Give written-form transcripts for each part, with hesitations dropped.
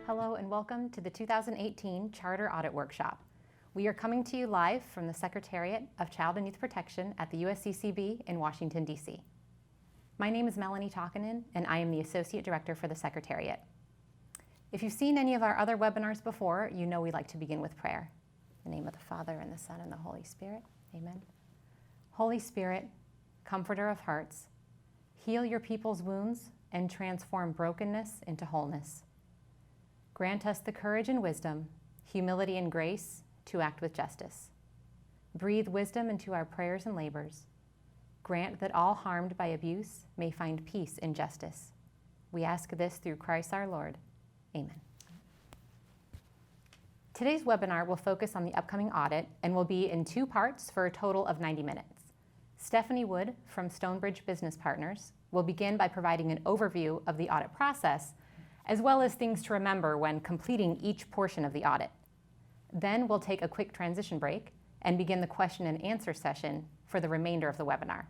Hello and welcome to the 2018 Charter Audit Workshop. We are coming to you live from the Secretariat of Child and Youth Protection at the USCCB in Washington, D.C. My name is Melanie Takinen and I am the Associate Director for the Secretariat. If you've seen any of our other webinars before, you know we like to begin with prayer. In the name of the Father, and the Son, and the Holy Spirit. Amen. Holy Spirit, Comforter of hearts, heal your people's wounds and transform brokenness into wholeness. Grant us the courage and wisdom, humility and grace to act with justice. Breathe wisdom into our prayers and labors. Grant that all harmed by abuse may find peace in justice. We ask this through Christ our Lord. Amen. Today's webinar will focus on the upcoming audit and will be in two parts for a total of 90 minutes. Stephanie Wood from StoneBridge Business Partners will begin by providing an overview of the audit process, as well as things to remember when completing each portion of the audit. Then we'll take a quick transition break and begin the question and answer session for the remainder of the webinar.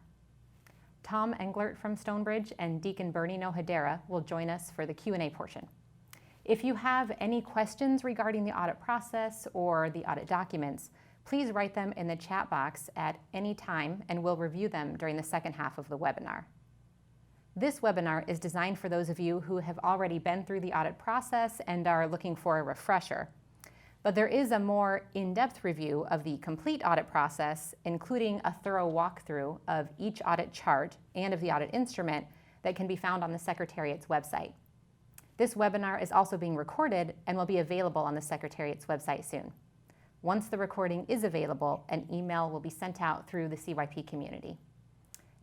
Thom Englert from StoneBridge and Deacon Bernie Nohedera will join us for the Q&A portion. If you have any questions regarding the audit process or the audit documents, please write them in the chat box at any time and we'll review them during the second half of the webinar. This webinar is designed for those of you who have already been through the audit process and are looking for a refresher. But there is a more in-depth review of the complete audit process, including a thorough walkthrough of each audit chart and of the audit instrument that can be found on the Secretariat's website. This webinar is also being recorded and will be available on the Secretariat's website soon. Once the recording is available, an email will be sent out through the CYP community.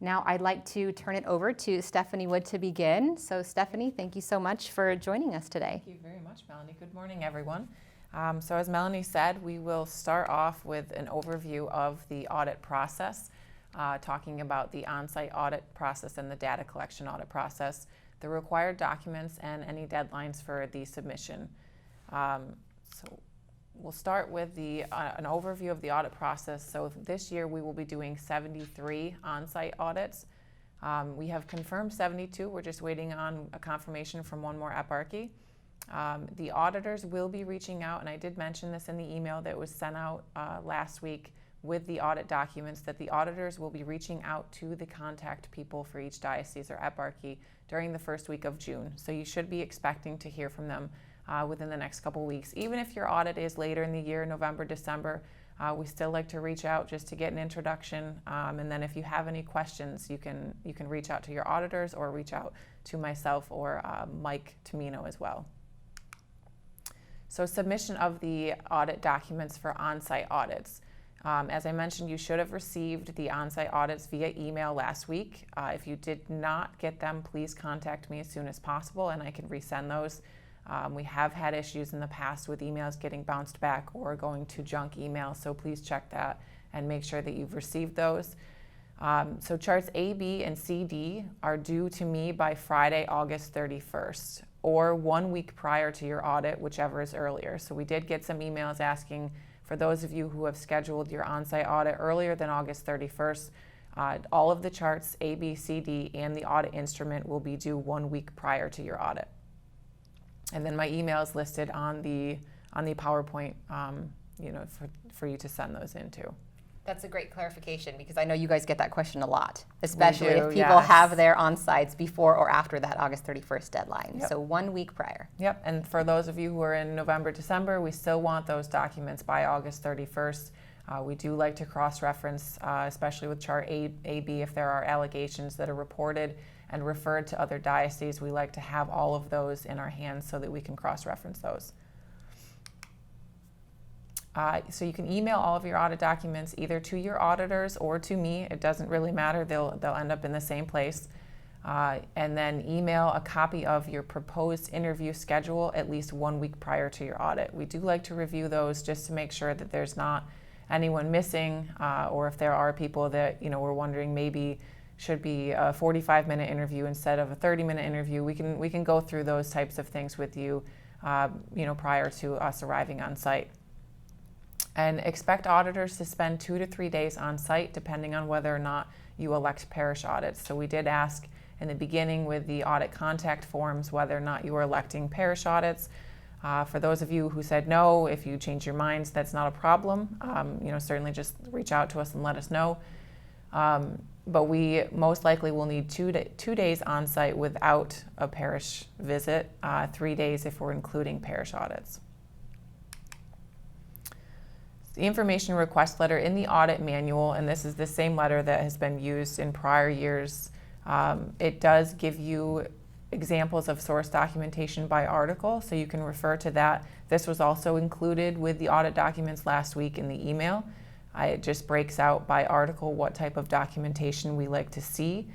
Now I'd like to turn it over to Stephanie Wood to begin. So Stephanie, thank you so much for joining us today. Thank you very much, Melanie. Good morning, everyone. So as Melanie said, we will start off with an overview of the audit process, talking about the on-site audit process and the data collection audit process, the required documents, and any deadlines for the submission. So we'll start with an overview of the audit process. So this year we will be doing 73 on-site audits. We have confirmed 72. We're just waiting on a confirmation from one more eparchy. The auditors will be reaching out, and I did mention this in the email that was sent out last week with the audit documents, that the auditors will be reaching out to the contact people for each diocese or eparchy during the first week of June. So you should be expecting to hear from them within the next couple weeks. Even if your audit is later in the year, November, December, we still like to reach out just to get an introduction. And then if you have any questions, you can reach out to your auditors or reach out to myself or Mike Tomino as well. So submission of the audit documents for on-site audits. As I mentioned, you should have received the on-site audits via email last week. If you did not get them, please contact me as soon as possible and I can resend those. We have had issues in the past with emails getting bounced back or going to junk email, so please check that and make sure that you've received those. So charts A, B, and C, D are due to me by Friday, August 31st, or 1 week prior to your audit, whichever is earlier. So we did get some emails asking for those of you who have scheduled your on-site audit earlier than August 31st, all of the charts A, B, C, D, and the audit instrument will be due 1 week prior to your audit. And then my email is listed on the PowerPoint, for you to send those into. That's a great clarification because I know you guys get that question a lot, especially if people yes. have their on-sites before or after that August 31st deadline. Yep. So 1 week prior. Yep, and for those of you who are in November, December, we still want those documents by August 31st. We do like to cross-reference, especially with chart A, B, if there are allegations that are reported and referred to other dioceses. We like to have all of those in our hands so that we can cross-reference those. So you can email all of your audit documents either to your auditors or to me. It doesn't really matter. They'll end up in the same place. And then email a copy of your proposed interview schedule at least 1 week prior to your audit. We do like to review those just to make sure that there's not anyone missing, or if there are people that we're wondering maybe should be a 45-minute interview instead of a 30-minute interview. We can go through those types of things with you, prior to us arriving on site. And expect auditors to spend 2 to 3 days on site, depending on whether or not you elect parish audits. So we did ask in the beginning with the audit contact forms whether or not you were electing parish audits. For those of you who said no, if you change your minds, that's not a problem. Certainly just reach out to us and let us know. But we most likely will need 2 days on site without a parish visit, 3 days if we're including parish audits. The information request letter in the audit manual, and this is the same letter that has been used in prior years, it does give you examples of source documentation by article, so you can refer to that. This was also included with the audit documents last week in the email. It just breaks out by article what type of documentation we like to see.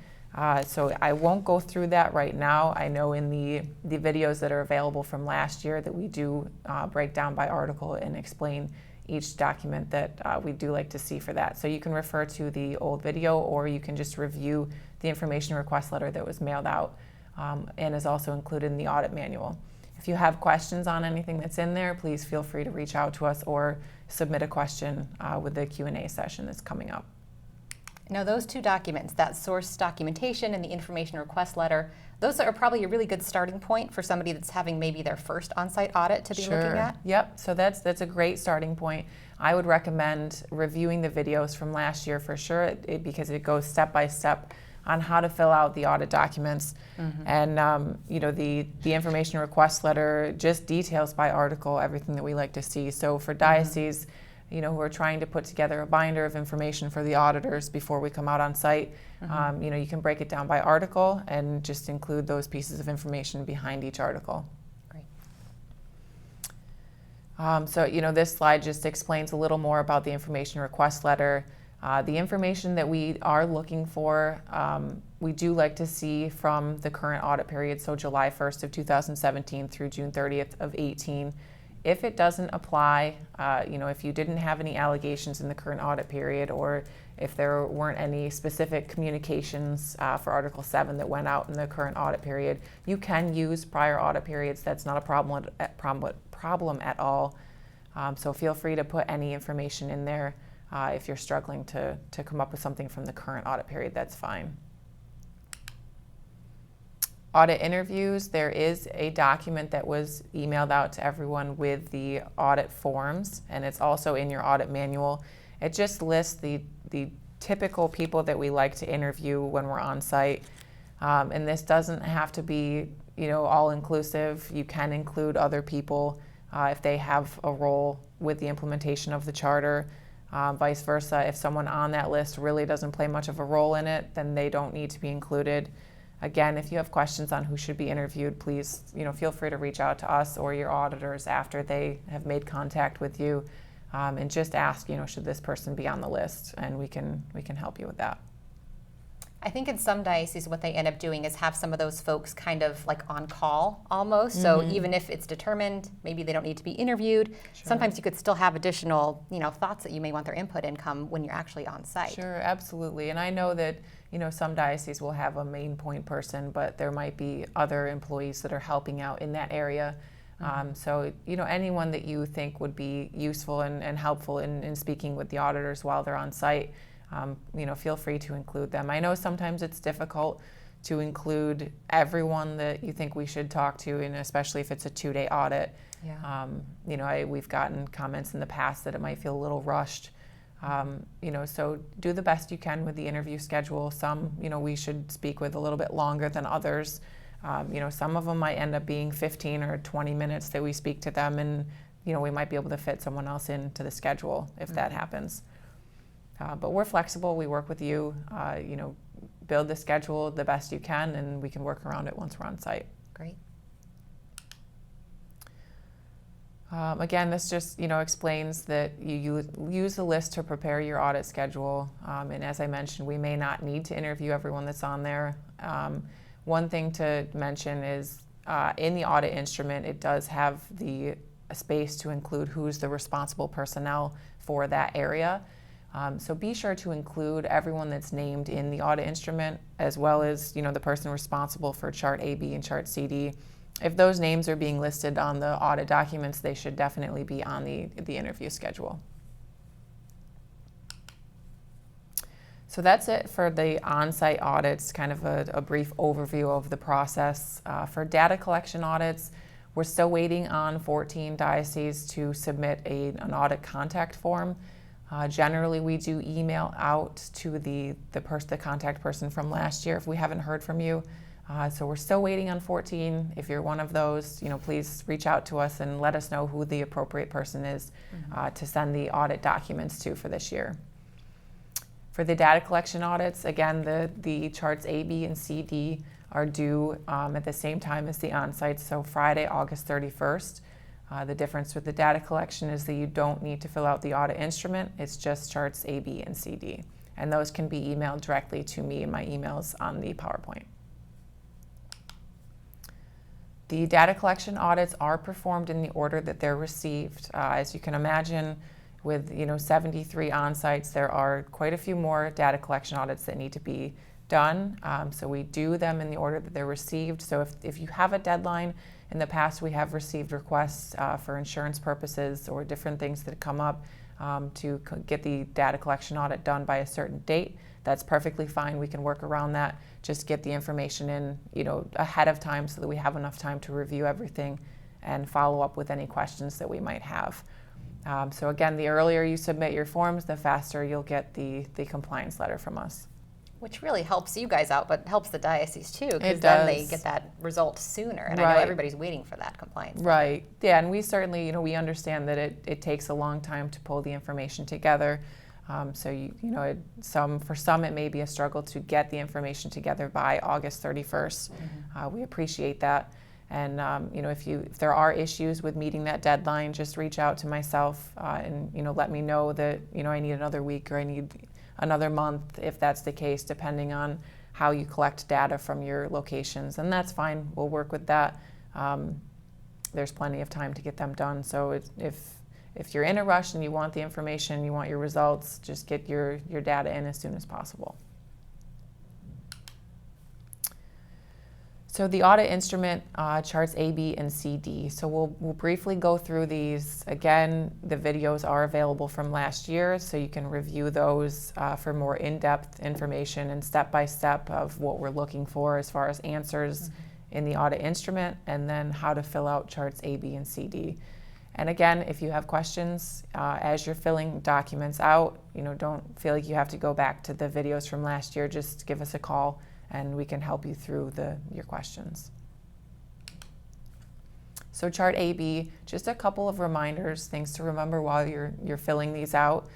So I won't go through that right now. I know in the videos that are available from last year that we do break down by article and explain each document that we do like to see for that. So you can refer to the old video, or you can just review the information request letter that was mailed out and is also included in the audit manual. If you have questions on anything that's in there, please feel free to reach out to us or submit a question with the Q&A session that's coming up. Now those two documents, that source documentation and the information request letter, those are probably a really good starting point for somebody that's having maybe their first on-site audit to be looking at. Yep, so that's a great starting point. I would recommend reviewing the videos from last year for sure, because it goes step by step on how to fill out the audit documents. And the information request letter just details by article everything that we like to see. So for dioceses, who are trying to put together a binder of information for the auditors before we come out on site, you can break it down by article and just include those pieces of information behind each article. Great. This slide just explains a little more about the information request letter. The information that we are looking for, we do like to see from the current audit period, so July 1st of 2017 through June 30th of 18. If it doesn't apply, if you didn't have any allegations in the current audit period, or if there weren't any specific communications for Article 7 that went out in the current audit period, you can use prior audit periods. That's not a problem at all. So feel free to put any information in there. If you're struggling to come up with something from the current audit period, that's fine. Audit interviews, there is a document that was emailed out to everyone with the audit forms, and it's also in your audit manual. It just lists the typical people that we like to interview when we're on site. And this doesn't have to be, all-inclusive. You can include other people if they have a role with the implementation of the charter. Vice versa, if someone on that list really doesn't play much of a role in it, then they don't need to be included. Again, if you have questions on who should be interviewed, please, feel free to reach out to us or your auditors after they have made contact with you, and just ask, should this person be on the list, and we can help you with that. I think in some dioceses what they end up doing is have some of those folks kind of like on call almost. So even if it's determined, maybe they don't need to be interviewed. Sure. Sometimes you could still have additional, thoughts that you may want their input in come when you're actually on site. Sure, absolutely. And I know that, some dioceses will have a main point person, but there might be other employees that are helping out in that area. So, anyone that you think would be useful and helpful in speaking with the auditors while they're on site, feel free to include them. I know sometimes it's difficult to include everyone that you think we should talk to, and especially if it's a 2-day audit. Yeah. We've gotten comments in the past that it might feel a little rushed. So do the best you can with the interview schedule. Some, we should speak with a little bit longer than others. Some of them might end up being 15 or 20 minutes that we speak to them, and, we might be able to fit someone else into the schedule if that happens. But we're flexible. We work with you, build the schedule the best you can, and we can work around it once we're on site. Great. Again, this just, explains that you use the list to prepare your audit schedule. And as I mentioned, we may not need to interview everyone that's on there. One thing to mention is in the audit instrument, it does have the space to include who's the responsible personnel for that area. So be sure to include everyone that's named in the audit instrument, as well as, the person responsible for Chart A, B, and Chart CD. If those names are being listed on the audit documents, they should definitely be on the interview schedule. So that's it for the on-site audits, kind of a brief overview of the process. For data collection audits, We're still waiting on 14 dioceses to submit an audit contact form. Generally, we do email out to the contact person from last year if we haven't heard from you. So we're still waiting on 14. If you're one of those, please reach out to us and let us know who the appropriate person is to send the audit documents to for this year. For the data collection audits, again, the charts A, B, and C, D are due at the same time as the on-site, so Friday, August 31st. The difference with the data collection is that you don't need to fill out the audit instrument. It's just charts A, B, and C, D. And those can be emailed directly to me in my emails on the PowerPoint. The data collection audits are performed in the order that they're received. As you can imagine, with 73 on-sites, there are quite a few more data collection audits that need to be done. So we do them in the order that they're received. So if you have a deadline, in the past we have received requests for insurance purposes or different things that come up to get the data collection audit done by a certain date. That's perfectly fine. We can work around that. Just get the information in, ahead of time so that we have enough time to review everything and follow up with any questions that we might have. So again, the earlier you submit your forms, the faster you'll get the compliance letter from us. Which really helps you guys out, but helps the diocese too, because It then they does. get that result sooner. And I Right. know everybody's waiting for that compliance. Right. Yeah, and we certainly, we understand that it takes a long time to pull the information together. So for some it may be a struggle to get the information together by August 31st. We appreciate that. And if there are issues with meeting that deadline, just reach out to myself and let me know that I need another week or I need another month if that's the case, depending on how you collect data from your locations. And that's fine. We'll work with that. There's plenty of time to get them done. So if you're in a rush and you want the information, you want your results, just get your data in as soon as possible. So the audit instrument charts A, B, and C, D. So we'll briefly go through these. Again, the videos are available from last year, so you can review those for more in-depth information and step-by-step of what we're looking for as far as answers in the audit instrument, and then how to fill out charts A, B, and C, D. And again, if you have questions as you're filling documents out, don't feel like you have to go back to the videos from last year. Just give us a call and we can help you through your questions. So chart AB, just a couple of reminders, things to remember while you're filling these out.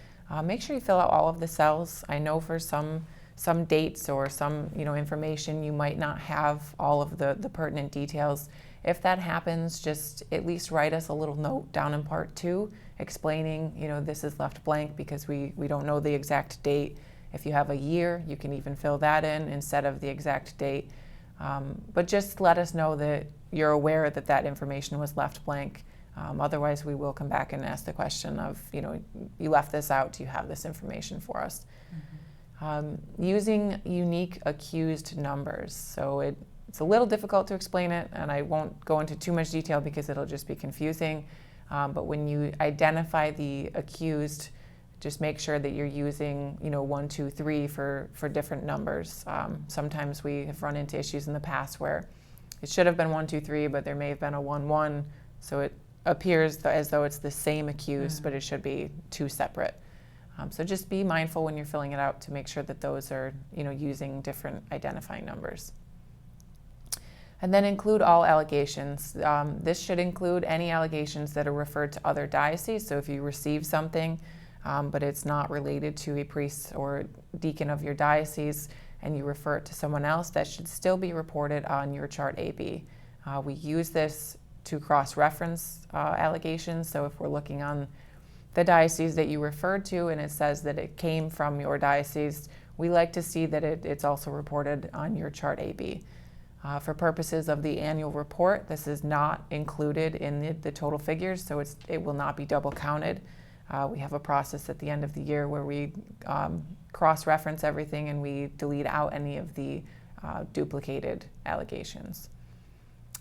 Make sure you fill out all of the cells. I know for some dates or some information you might not have all of the pertinent details. If that happens, just at least write us a little note down in part 2 explaining this is left blank because we don't know the exact date. If you have a year, you can even fill that in instead of the exact date. But just let us know that you're aware that that information was left blank. Otherwise, we will come back and ask the question of, you left this out, do you have this information for us? Using unique accused numbers. So it's a little difficult to explain it, and I won't go into too much detail because it'll just be confusing. But when you identify the accused, just make sure that you're using 1, 2, 3 for different numbers. Sometimes we have run into issues in the past where it should have been 1, 2, 3, but there may have been a 1, 1, so it appears as though it's the same accused, but it should be 2 separate. So just be mindful when you're filling it out to make sure that those are using different identifying numbers. And then include all allegations. This should include any allegations that are referred to other dioceses. So if you receive something but it's not related to a priest or deacon of your diocese and you refer it to someone else, that should still be reported on your chart AB. We use this to cross-reference allegations. So if we're looking on the diocese that you referred to and it says that it came from your diocese, we like to see that it's also reported on your chart AB. For purposes of the annual report, this is not included in the total figures, so it will not be double counted. We have a process at the end of the year where we cross-reference everything and we delete out any of the duplicated allegations.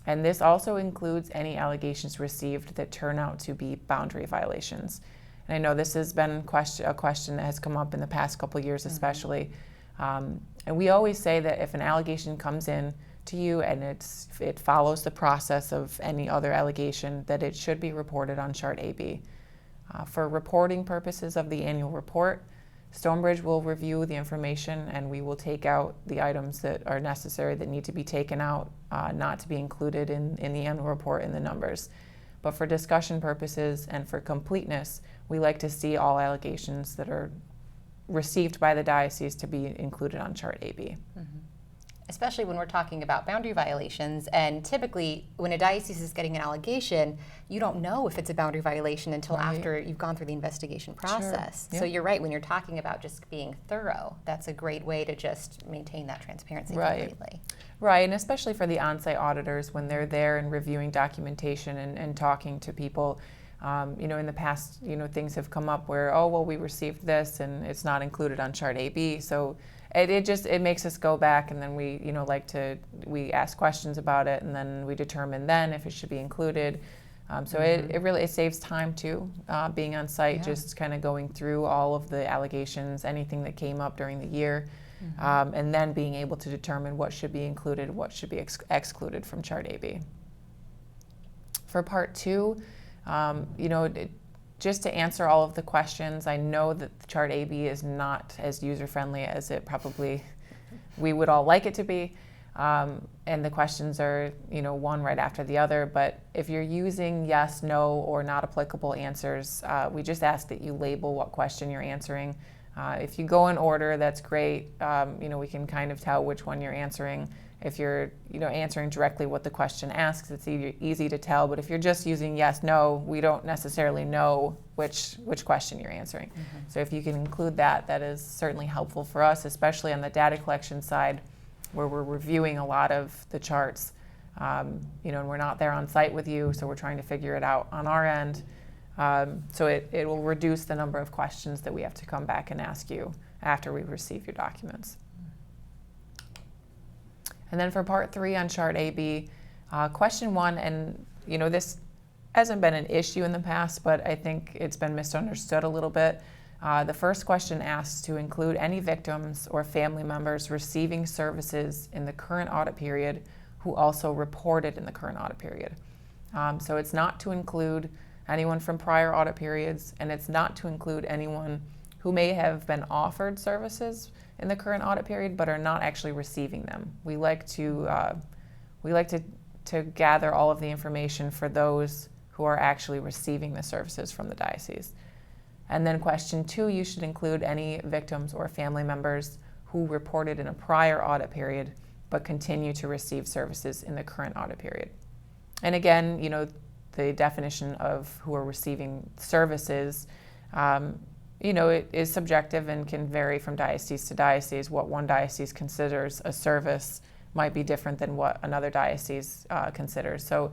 And this also includes any allegations received that turn out to be boundary violations. And I know this has been a question that has come up in the past couple of years especially. And we always say that if an allegation comes in to you, and it follows the process of any other allegation, that it should be reported on Chart AB. For reporting purposes of the annual report, StoneBridge will review the information, and we will take out the items that are necessary that need to be taken out, not to be included in the annual report in the numbers. But for discussion purposes and for completeness, we like to see all allegations that are received by the diocese to be included on Chart AB. Mm-hmm. Especially when we're talking about boundary violations, and typically when a diocese is getting an allegation, you don't know if it's a boundary violation until Right. after you've gone through the investigation process. Sure. So Yep. you're right, when you're talking about just being thorough, that's a great way to just maintain that transparency Right. completely. Right, and especially for the on-site auditors, when they're there and reviewing documentation and talking to people. In the past, things have come up where, oh, well, we received this and it's not included on Chart AB. So it makes us go back, and then we ask questions about it, and then we determine then if it should be included. So it really saves time too, being on site, just kind of going through all of the allegations, anything that came up during the year, and then being able to determine what should be included, what should be excluded from Chart AB. For Part 2, just to answer all of the questions, I know that the Chart AB is not as user-friendly as it probably we would all like it to be. And the questions are, one right after the other. But if you're using yes, no, or not applicable answers, we just ask that you label what question you're answering. If you go in order, that's great. We can kind of tell which one you're answering. If you're, answering directly what the question asks, it's easy to tell. But if you're just using yes, no, we don't necessarily know which question you're answering. Mm-hmm. So if you can include that, that is certainly helpful for us, especially on the data collection side, where we're reviewing a lot of the charts. And we're not there on site with you, so we're trying to figure it out on our end. So it will reduce the number of questions that we have to come back and ask you after we receive your documents. And then for Part 3 on Chart AB, question 1, and this hasn't been an issue in the past, but I think it's been misunderstood a little bit. The first question asks to include any victims or family members receiving services in the current audit period who also reported in the current audit period. So it's not to include anyone from prior audit periods, and it's not to include anyone who may have been offered services in the current audit period but are not actually receiving them. We like to gather all of the information for those who are actually receiving the services from the diocese. And then question 2, you should include any victims or family members who reported in a prior audit period but continue to receive services in the current audit period. And again, the definition of who are receiving services, it is subjective and can vary from diocese to diocese. What one diocese considers a service might be different than what another diocese considers. So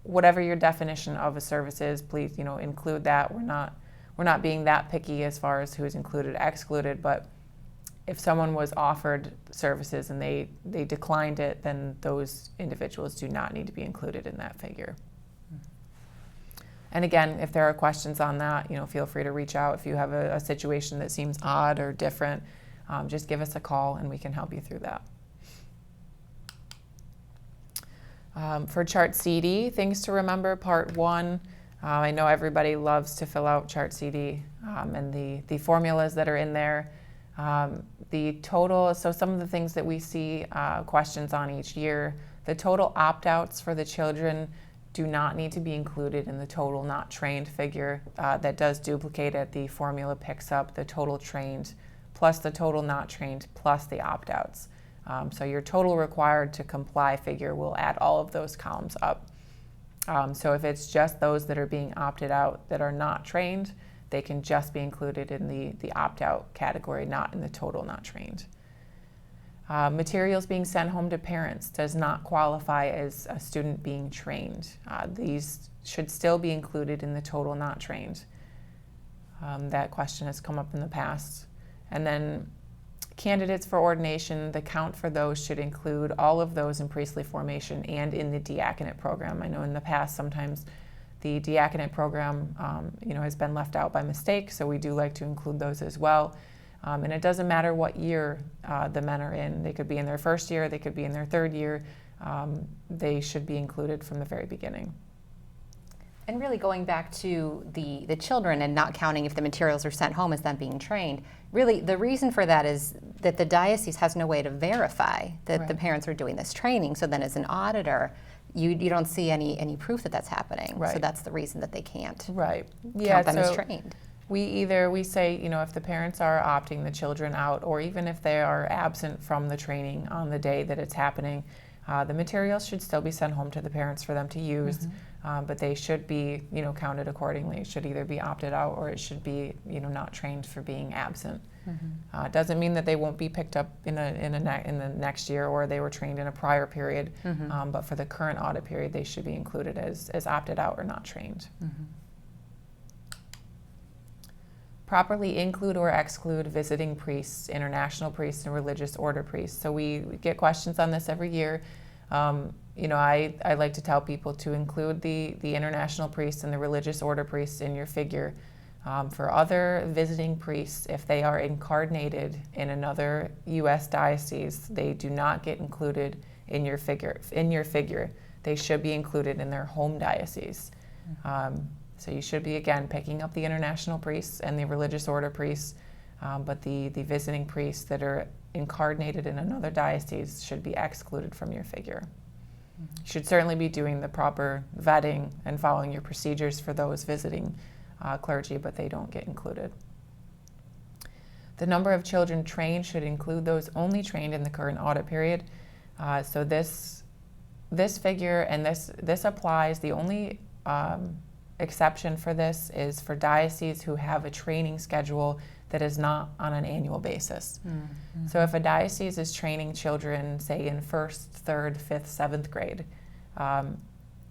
whatever your definition of a service is, please, include that. We're not being that picky as far as who is included or excluded, but if someone was offered services and they declined it, then those individuals do not need to be included in that figure. And again, if there are questions on that, feel free to reach out. If you have a situation that seems odd or different, just give us a call and we can help you through that. For Chart CD, things to remember, Part 1, I know everybody loves to fill out Chart CD and the formulas that are in there. The total, so some of the things that we see questions on each year, the total opt-outs for the children do not need to be included in the total not trained figure. That does duplicate it. The formula picks up the total trained plus the total not trained plus the opt-outs. So your total required to comply figure will add all of those columns up. So if it's just those that are being opted out that are not trained, they can just be included in the opt-out category, not in the total not trained. Materials being sent home to parents does not qualify as a student being trained. These should still be included in the total not trained. That question has come up in the past. And then candidates for ordination, the count for those should include all of those in priestly formation and in the diaconate program. I know in the past sometimes the diaconate program has been left out by mistake, so we do like to include those as well. And it doesn't matter what year the men are in. They could be in their first year, they could be in their third year. they should be included from the very beginning. And really going back to the children and not counting if the materials are sent home as them being trained, really the reason for that is that the diocese has no way to verify that the parents are doing this training. So then as an auditor, you don't see any proof that that's happening. Right. So that's the reason that they can't Yeah, count them as trained. We say, if the parents are opting the children out, or even if they are absent from the training on the day that it's happening, the materials should still be sent home to the parents for them to use, but they should be, counted accordingly. It should either be opted out or it should be, not trained for being absent. It doesn't mean that they won't be picked up in the next year, or they were trained in a prior period, but for the current audit period, they should be included as opted out or not trained. Properly include or exclude visiting priests, international priests, and religious order priests. So we get questions on this every year. I like to tell people to include the international priests and the religious order priests in your figure. For other visiting priests, if they are incarnated in another U.S. diocese, they do not get included in your figure. They should be included in their home diocese. So you should be, again, picking up the international priests and the religious order priests, but the visiting priests that are incarnated in another diocese should be excluded from your figure. You should certainly be doing the proper vetting and following your procedures for those visiting clergy, but they don't get included. The number of children trained should include those only trained in the current audit period. So this figure, and this applies, the only exception for this is for dioceses who have a training schedule that is not on an annual basis. So if a diocese is training children, say in 1st, 3rd, 5th, 7th grade,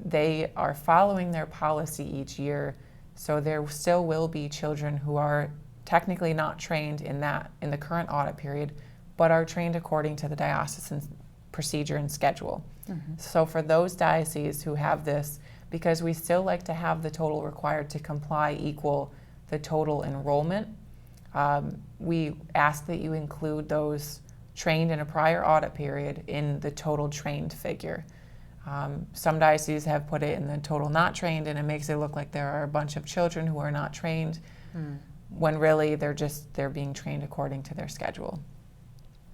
they are following their policy each year, so there still will be children who are technically not trained in the current audit period, but are trained according to the diocesan procedure and schedule. So for those dioceses who have this, because we still like to have the total required to comply equal the total enrollment, we ask that you include those trained in a prior audit period in the total trained figure. Some dioceses have put it in the total not trained, and it makes it look like there are a bunch of children who are not trained, when really they're being trained according to their schedule.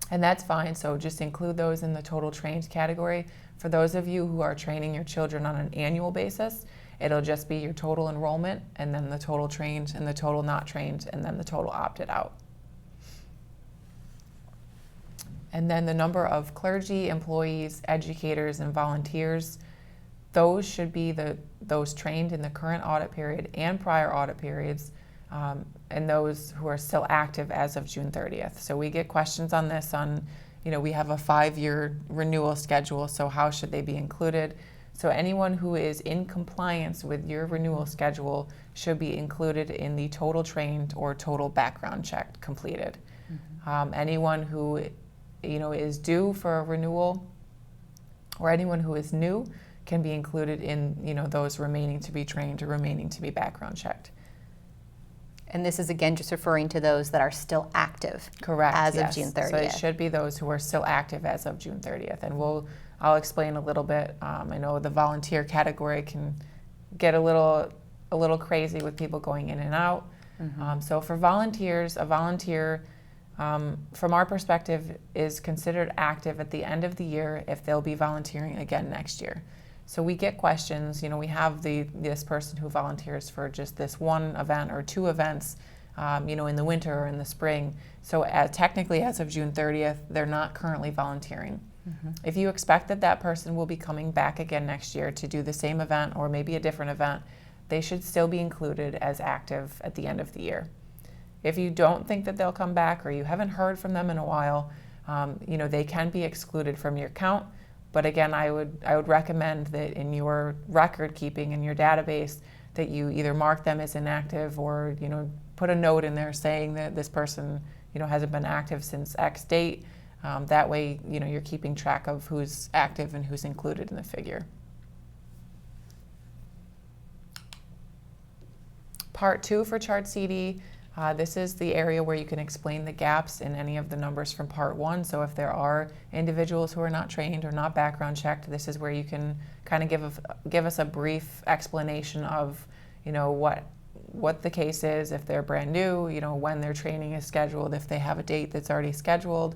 And that's fine, so just include those in the total trained category. For those of you who are training your children on an annual basis, it'll just be your total enrollment, and then the total trained, and the total not trained, and then the total opted out. And then the number of clergy, employees, educators, and volunteers, those should be those trained in the current audit period and prior audit periods, and those who are still active as of June 30th. So we get questions on this we have a 5-year renewal schedule, so how should they be included? So anyone who is in compliance with your renewal schedule should be included in the total trained or total background check completed. Anyone who is due for a renewal, or anyone who is new, can be included in those remaining to be trained or remaining to be background checked. And this is again just referring to those that are still active. Correct. As yes. of June 30th. So it should be those who are still active as of June 30th. And I'll explain a little bit. I know the volunteer category can get a little crazy with people going in and out. So for volunteers, a volunteer, from our perspective, is considered active at the end of the year if they'll be volunteering again next year. So we get questions, we have this person who volunteers for just this one event or 2 events, in the winter or in the spring. So technically, as of June 30th, they're not currently volunteering. If you expect that person will be coming back again next year to do the same event or maybe a different event, they should still be included as active at the end of the year. If you don't think that they'll come back, or you haven't heard from them in a while, they can be excluded from your count. But again, I would recommend that in your record keeping in your database that you either mark them as inactive, or put a note in there saying that this person hasn't been active since X date. That way you're keeping track of who's active and who's included in the figure. Part 2 for Chart CD. This is the area where you can explain the gaps in any of the numbers from Part 1. So if there are individuals who are not trained or not background checked, this is where you can kind of give us a brief explanation of, what the case is, if they're brand new, when their training is scheduled, if they have a date that's already scheduled.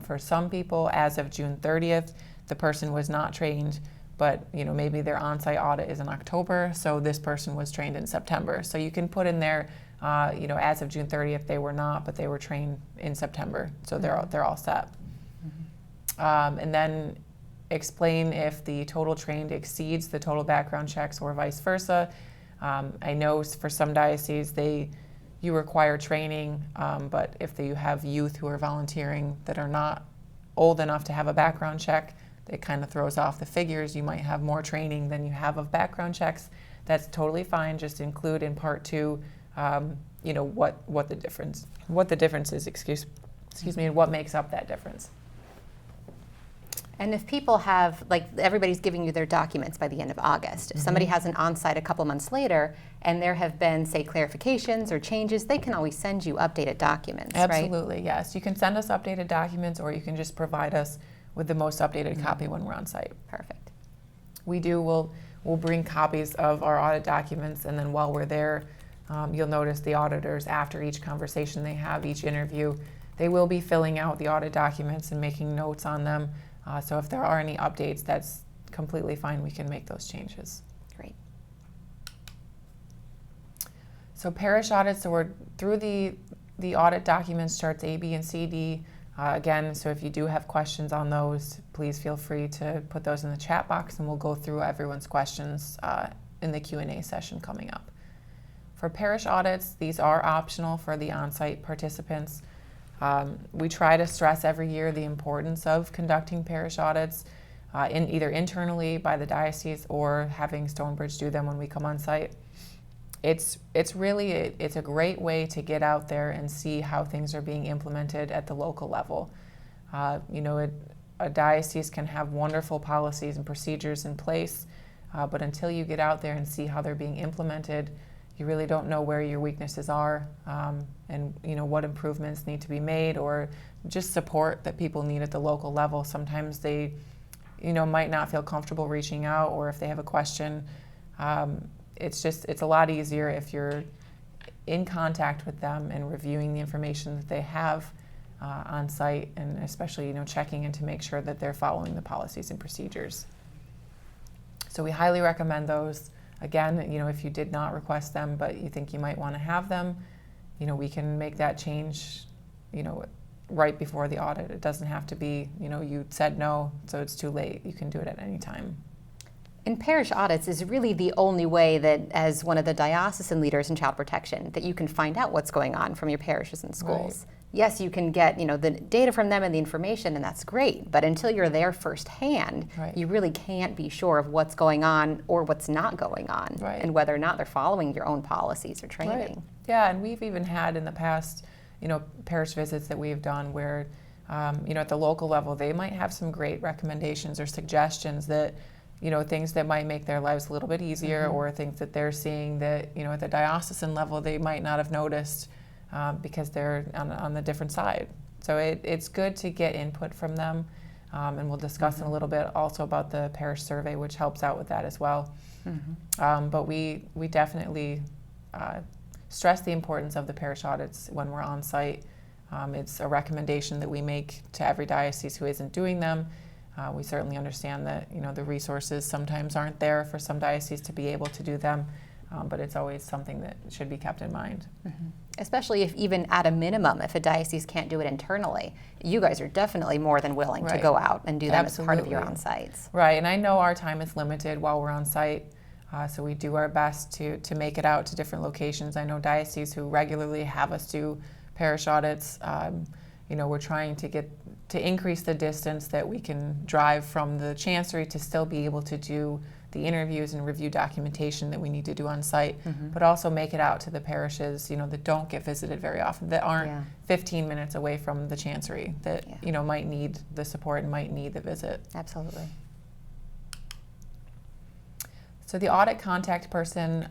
For some people, as of June 30th, the person was not trained, but maybe their on-site audit is in October, so this person was trained in September. So you can put in there, as of June 30th, they were not, but they were trained in September, so they're all set. And then explain if the total trained exceeds the total background checks or vice versa. I know for some dioceses, you require training, but if you have youth who are volunteering that are not old enough to have a background check, it kind of throws off the figures. You might have more training than you have of background checks. That's totally fine. Just include in Part 2, what the difference is. Excuse me, and what makes up that difference. And if people have, everybody's giving you their documents by the end of August. If somebody has an on-site a couple months later and there have been, say, clarifications or changes, they can always send you updated documents, right? Absolutely, yes. You can send us updated documents, or you can just provide us with the most updated copy when we're on site. Perfect. We'll bring copies of our audit documents, and then while we're there, you'll notice the auditors, after each conversation they have, each interview, they will be filling out the audit documents and making notes on them. So if there are any updates, that's completely fine. We can make those changes. Great. So parish audits, so we're through the audit documents, charts A, B, and C, D. Again, so if you do have questions on those, please feel free to put those in the chat box, and we'll go through everyone's questions in the Q&A session coming up. For parish audits, these are optional for the on-site participants. We try to stress every year the importance of conducting parish audits, either internally by the diocese or having StoneBridge do them when we come on site. It's a great way to get out there and see how things are being implemented at the local level. A diocese can have wonderful policies and procedures in place, but until you get out there and see how they're being implemented, you really don't know where your weaknesses are, and what improvements need to be made, or just support that people need at the local level. Sometimes they might not feel comfortable reaching out, or if they have a question, it's a lot easier if you're in contact with them and reviewing the information that they have on site, and especially checking in to make sure that they're following the policies and procedures. So we highly recommend those. Again, if you did not request them, but you think you might want to have them, we can make that change, right before the audit. It doesn't have to be, you said no, so it's too late. You can do it at any time. And parish audits is really the only way that, as one of the diocesan leaders in child protection, that you can find out what's going on from your parishes and schools. Right. Yes, you can get the data from them and the information, and that's great. But until you're there firsthand, right, you really can't be sure of what's going on or what's not going on, right, and whether or not they're following your own policies or training. Right. Yeah, and we've even had in the past, parish visits that we've done where, at the local level, they might have some great recommendations or suggestions that, things that might make their lives a little bit easier, or things that they're seeing that, at the diocesan level, they might not have noticed. Because they're on the different side. So it's good to get input from them, and we'll discuss in a little bit also about the parish survey, which helps out with that as well. But we definitely stress the importance of the parish audits when we're on site. It's a recommendation that we make to every diocese who isn't doing them. We certainly understand that the resources sometimes aren't there for some dioceses to be able to do them, but it's always something that should be kept in mind. Especially if even at a minimum, if a diocese can't do it internally, you guys are definitely more than willing to go out and do them as part of your on-sites. Right, and I know our time is limited while we're on site, so we do our best to make it out to different locations. I know dioceses who regularly have us do parish audits. We're trying to increase the distance that we can drive from the chancery to still be able to do the interviews and review documentation that we need to do on site, but also make it out to the parishes, that don't get visited very often, that aren't 15 minutes away from the chancery, that, might need the support and might need the visit. Absolutely. So the audit contact person,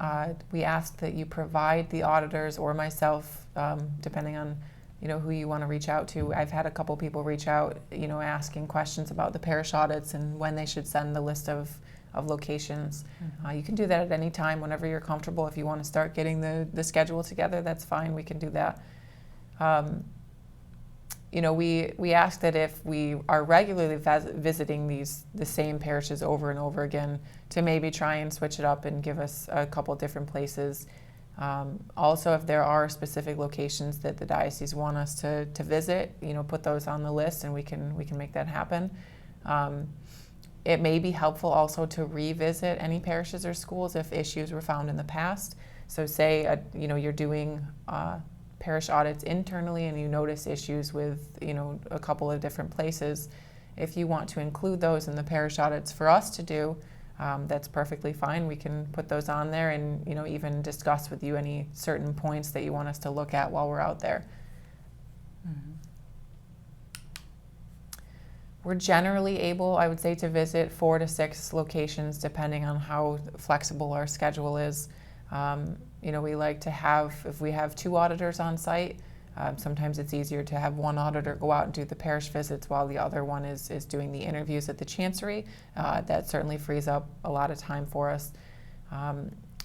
we ask that you provide the auditors or myself, depending on who you want to reach out to. I've had a couple people reach out, asking questions about the parish audits and when they should send the list of locations. You can do that at any time, whenever you're comfortable. If you want to start getting the schedule together, that's fine. We can do that. We ask that if we are regularly visiting the same parishes over and over again, to maybe try and switch it up and give us a couple different places. Also, if there are specific locations that the diocese want us to visit, put those on the list, and we can make that happen. It may be helpful also to revisit any parishes or schools if issues were found in the past. So say you're doing parish audits internally and you notice issues with a couple of different places. If you want to include those in the parish audits for us to do, that's perfectly fine. We can put those on there and even discuss with you any certain points that you want us to look at while we're out there. We're generally able, I would say, to visit 4 to 6 locations depending on how flexible our schedule is. We like to have, if we have 2 auditors on site, sometimes it's easier to have one auditor go out and do the parish visits while the other one is doing the interviews at the chancery. That certainly frees up a lot of time for us.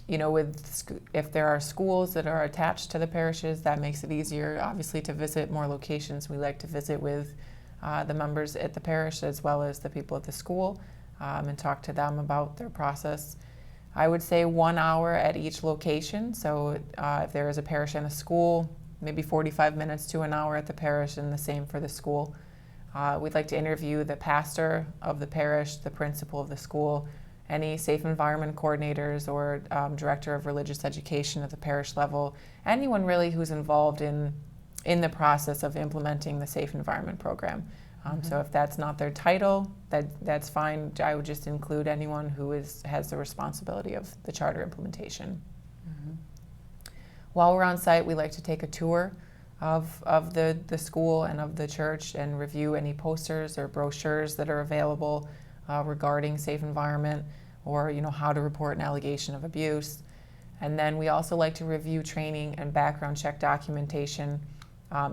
If there are schools that are attached to the parishes, that makes it easier, obviously, to visit more locations. We like to visit with the members at the parish as well as the people at the school and talk to them about their process. I would say 1 hour at each location. So if there is a parish and a school, maybe 45 minutes to an hour at the parish, and the same for the school. We'd like to interview the pastor of the parish, the principal of the school, any safe environment coordinators or director of religious education at the parish level, anyone really who's involved in the process of implementing the safe environment program. So if that's not their title, that's fine. I would just include anyone who has the responsibility of the charter implementation. While we're on site, we like to take a tour of the school and of the church and review any posters or brochures that are available regarding safe environment or how to report an allegation of abuse. And then we also like to review training and background check documentation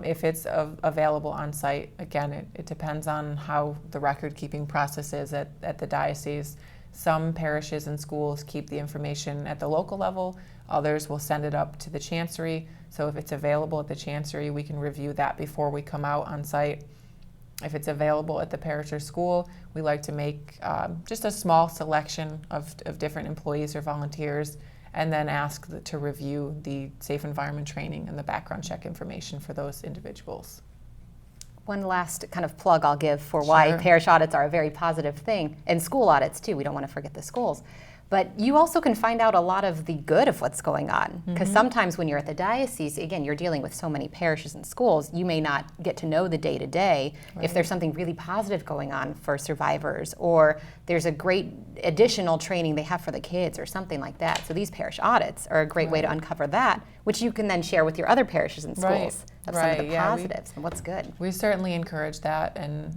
if it's available on site. Again, it depends on how the record keeping process is at the diocese. Some parishes and schools keep the information at the local level. Others will send it up to the chancery. So if it's available at the chancery, we can review that before we come out on site. If it's available at the parish or school, we like to make just a small selection of different employees or volunteers, and then ask to review the safe environment training and the background check information for those individuals. One last kind of plug I'll give for why parish audits are a very positive thing, and school audits too. We don't want to forget the schools. But you also can find out a lot of the good of what's going on. Because sometimes when you're at the diocese, again, you're dealing with so many parishes and schools, you may not get to know the day-to-day. If there's something really positive going on for survivors, or there's a great additional training they have for the kids or something like that. So these parish audits are a great way to uncover that, which you can then share with your other parishes and schools of some of the positives and what's good. We certainly encourage that, and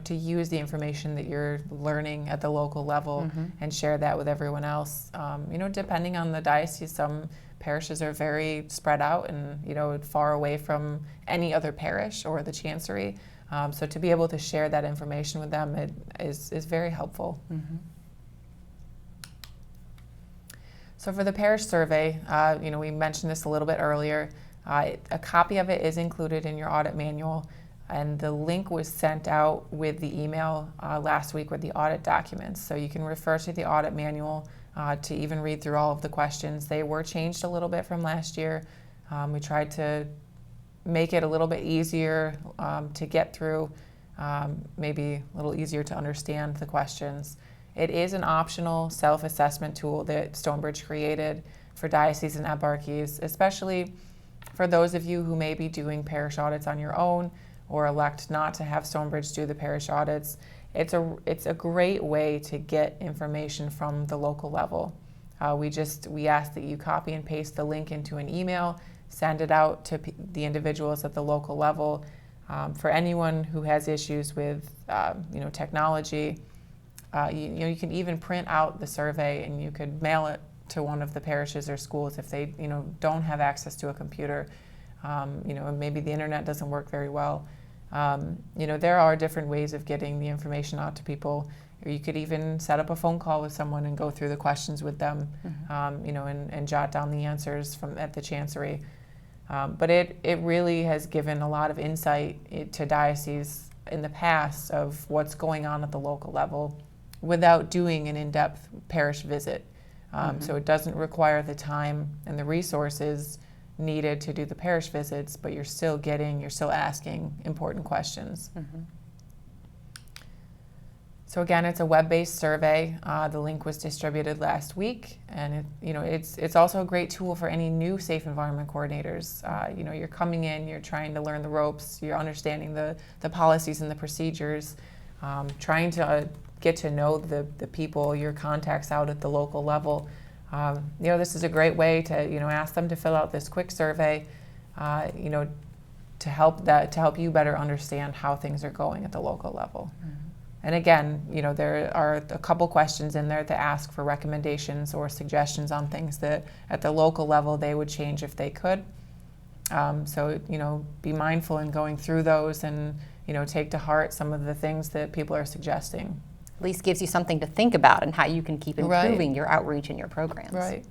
to use the information that you're learning at the local level and share that with everyone else. Depending on the diocese, some parishes are very spread out and far away from any other parish or the chancery. So to be able to share that information with them is very helpful. So for the parish survey, we mentioned this a little bit earlier. A copy of it is included in your audit manual, and the link was sent out with the email last week with the audit documents. So you can refer to the audit manual to even read through all of the questions. They were changed a little bit from last year. We tried to make it a little bit easier to get through, maybe a little easier to understand the questions. It is an optional self-assessment tool that StoneBridge created for dioceses and eparchies, especially for those of you who may be doing parish audits on your own or elect not to have StoneBridge do the parish audits. It's a great way to get information from the local level. We ask that you copy and paste the link into an email, send it out to the individuals at the local level. For anyone who has issues with technology, You can even print out the survey and you could mail it to one of the parishes or schools if they don't have access to a computer. Maybe the internet doesn't work very well. There are different ways of getting the information out to people. Or you could even set up a phone call with someone and go through the questions with them, and jot down the answers at the chancery. But it really has given a lot of insight to dioceses in the past of what's going on at the local level without doing an in-depth parish visit. So it doesn't require the time and the resources needed to do the parish visits, but you're still asking important questions. So again, it's a web-based survey. The link was distributed last week, and it's also a great tool for any new safe environment coordinators. You're coming in, you're trying to learn the ropes, you're understanding the policies and the procedures, trying to get to know the people, your contacts out at the local level. This is a great way to ask them to fill out this quick survey, to help you better understand how things are going at the local level. And again, there are a couple questions in there to ask for recommendations or suggestions on things that at the local level they would change if they could. So be mindful in going through those and take to heart some of the things that people are suggesting. At least gives you something to think about and how you can keep improving your outreach and your programs. Right.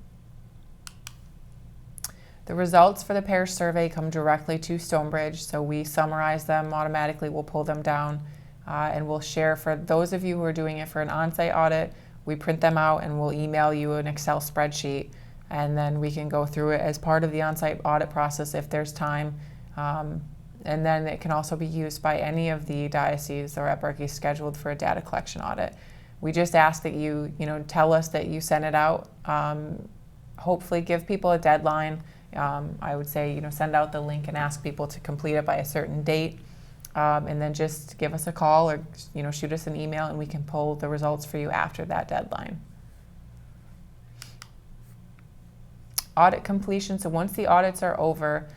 The results for the parish survey come directly to StoneBridge, so we summarize them automatically. We'll pull them down. And we'll share, for those of you who are doing it for an on-site audit, we print them out and we'll email you an Excel spreadsheet, and then we can go through it as part of the on-site audit process if there's time. And then it can also be used by any of the dioceses or eparchies scheduled for a data collection audit. We just ask that you tell us that you sent it out. Hopefully give people a deadline. I would say send out the link and ask people to complete it by a certain date. And then just give us a call or shoot us an email, and we can pull the results for you after that deadline. Audit completion. So once the audits are over,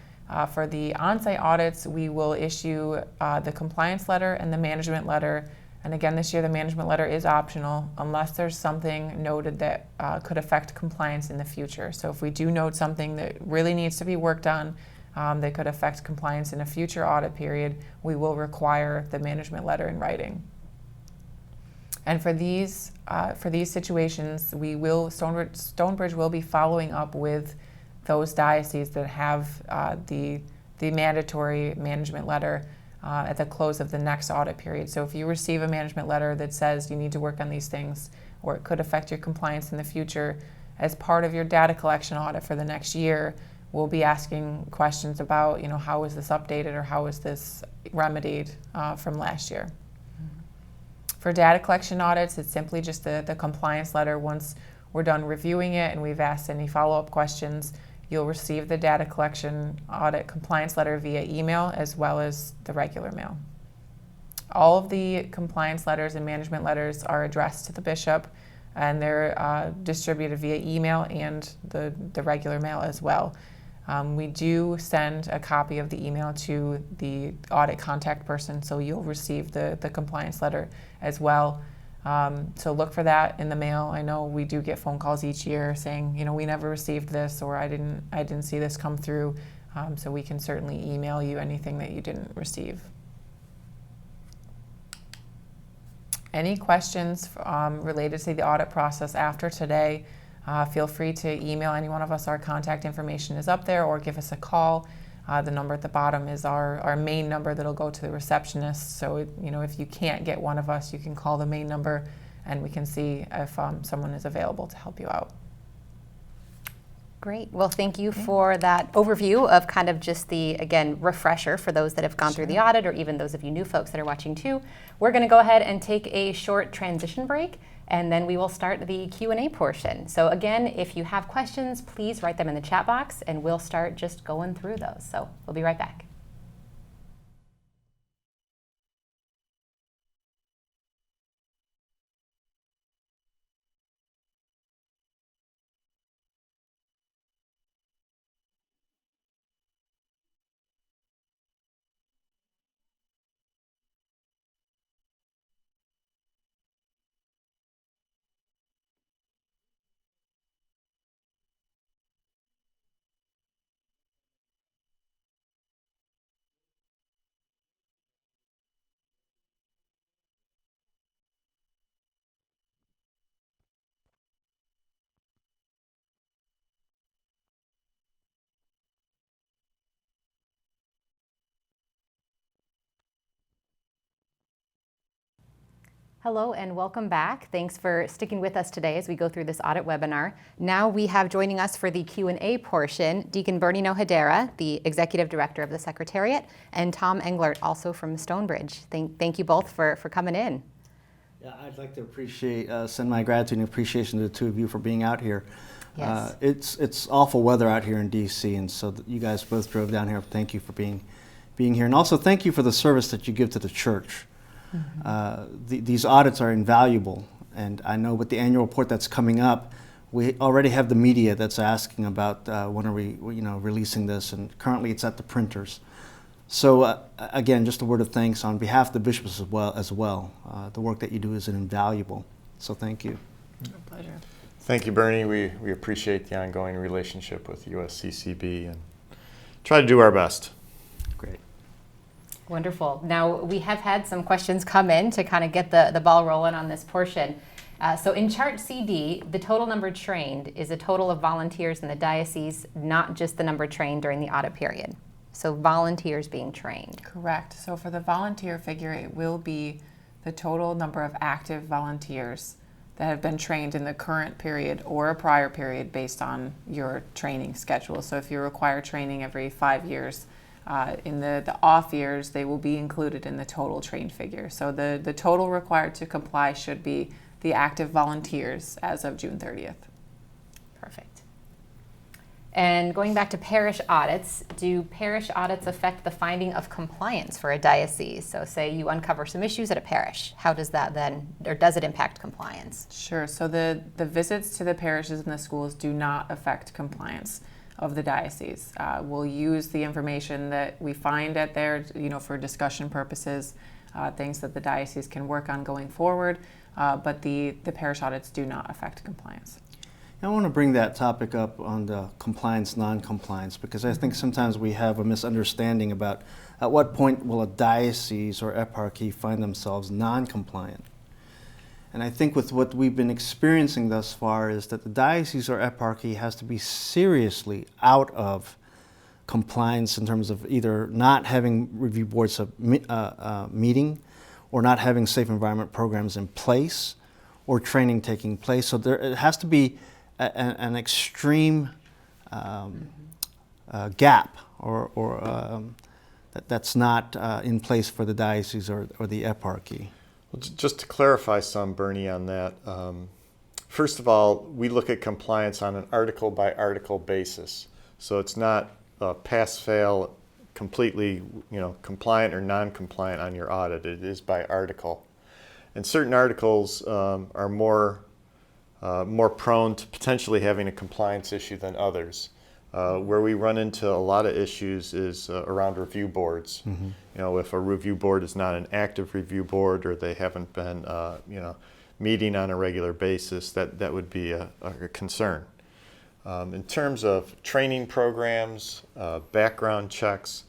for the on-site audits, we will issue the compliance letter and the management letter. And again, this year the management letter is optional unless there's something noted that could affect compliance in the future. So if we do note something that really needs to be worked on, that could affect compliance in a future audit period, we will require the management letter in writing. And for these situations, StoneBridge will be following up with those dioceses that have the mandatory management letter at the close of the next audit period. So if you receive a management letter that says you need to work on these things, or it could affect your compliance in the future, as part of your data collection audit for the next year, we'll be asking questions about, how is this updated or how is this remedied from last year. For data collection audits, it's simply just the compliance letter. Once we're done reviewing it and we've asked any follow-up questions, you'll receive the data collection audit compliance letter via email as well as the regular mail. All of the compliance letters and management letters are addressed to the bishop, and they're distributed via email and the regular mail as well. We do send a copy of the email to the audit contact person, so you'll receive the compliance letter as well. So look for that in the mail. I know we do get phone calls each year saying, we never received this, or I didn't see this come through. So we can certainly email you anything that you didn't receive. Any questions related to the audit process after today? Feel free to email any one of us. Our contact information is up there, or give us a call. The number at the bottom is our main number that'll go to the receptionist. So, if you can't get one of us, you can call the main number and we can see if someone is available to help you out. Great. Well, thank you for that overview of kind of just the, again, refresher for those that have gone through the audit, or even those of you new folks that are watching too. We're going to go ahead and take a short transition break, and then we will start the Q&A portion. So again, if you have questions, please write them in the chat box, and we'll start just going through those. So we'll be right back. Hello and welcome back. Thanks for sticking with us today as we go through this audit webinar. Now we have joining us for the Q&A portion, Deacon Bernie Nohedera, the Executive Director of the Secretariat, and Thom Englert, also from StoneBridge. Thank you both for coming in. Yeah, I'd like to send my gratitude and appreciation to the two of you for being out here. Yes. It's awful weather out here in DC, and so you guys both drove down here. Thank you for being here, and also thank you for the service that you give to the church. These audits are invaluable, and I know with the annual report that's coming up, we already have the media that's asking about when are we, releasing this, and currently it's at the printers. So again, just a word of thanks on behalf of the bishops as well. The work that you do is invaluable. So thank you. My pleasure. Thank you, Bernie. We appreciate the ongoing relationship with USCCB and try to do our best. Great. Wonderful. Now, we have had some questions come in to kind of get the ball rolling on this portion. So in chart CD, the total number trained is a total of volunteers in the diocese, not just the number trained during the audit period. So volunteers being trained. Correct. So for the volunteer figure, it will be the total number of active volunteers that have been trained in the current period or a prior period based on your training schedule. So if you require training every 5 years, in the off years, they will be included in the total trained figure. So the total required to comply should be the active volunteers as of June 30th. Perfect. And going back to parish audits, do parish audits affect the finding of compliance for a diocese? So say you uncover some issues at a parish. How does that then, or does it impact compliance? Sure. So the visits to the parishes and the schools do not affect compliance of the diocese. We'll use the information that we find at there, for discussion purposes, things that the diocese can work on going forward, but the parish audits do not affect compliance. I want to bring that topic up on the compliance, non-compliance, because I think sometimes we have a misunderstanding about at what point will a diocese or eparchy find themselves non-compliant. And I think with what we've been experiencing thus far is that the diocese or eparchy has to be seriously out of compliance in terms of either not having review boards meeting or not having safe environment programs in place or training taking place. So it has to be an extreme gap or that's not in place for the diocese or the eparchy. Well, just to clarify some, Bernie, on that, first of all, we look at compliance on an article-by-article basis. So it's not pass-fail, completely compliant or non-compliant on your audit. It is by article. And certain articles are more prone to potentially having a compliance issue than others. Where we run into a lot of issues is around review boards. Mm-hmm. If a review board is not an active review board or they haven't been, meeting on a regular basis, that would be a concern. In terms of training programs, background checks,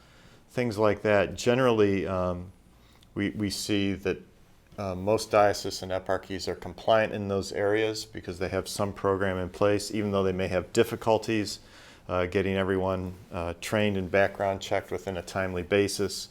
things like that, generally we see that most dioceses and eparchies are compliant in those areas because they have some program in place, even though they may have difficulties getting everyone trained and background checked within a timely basis.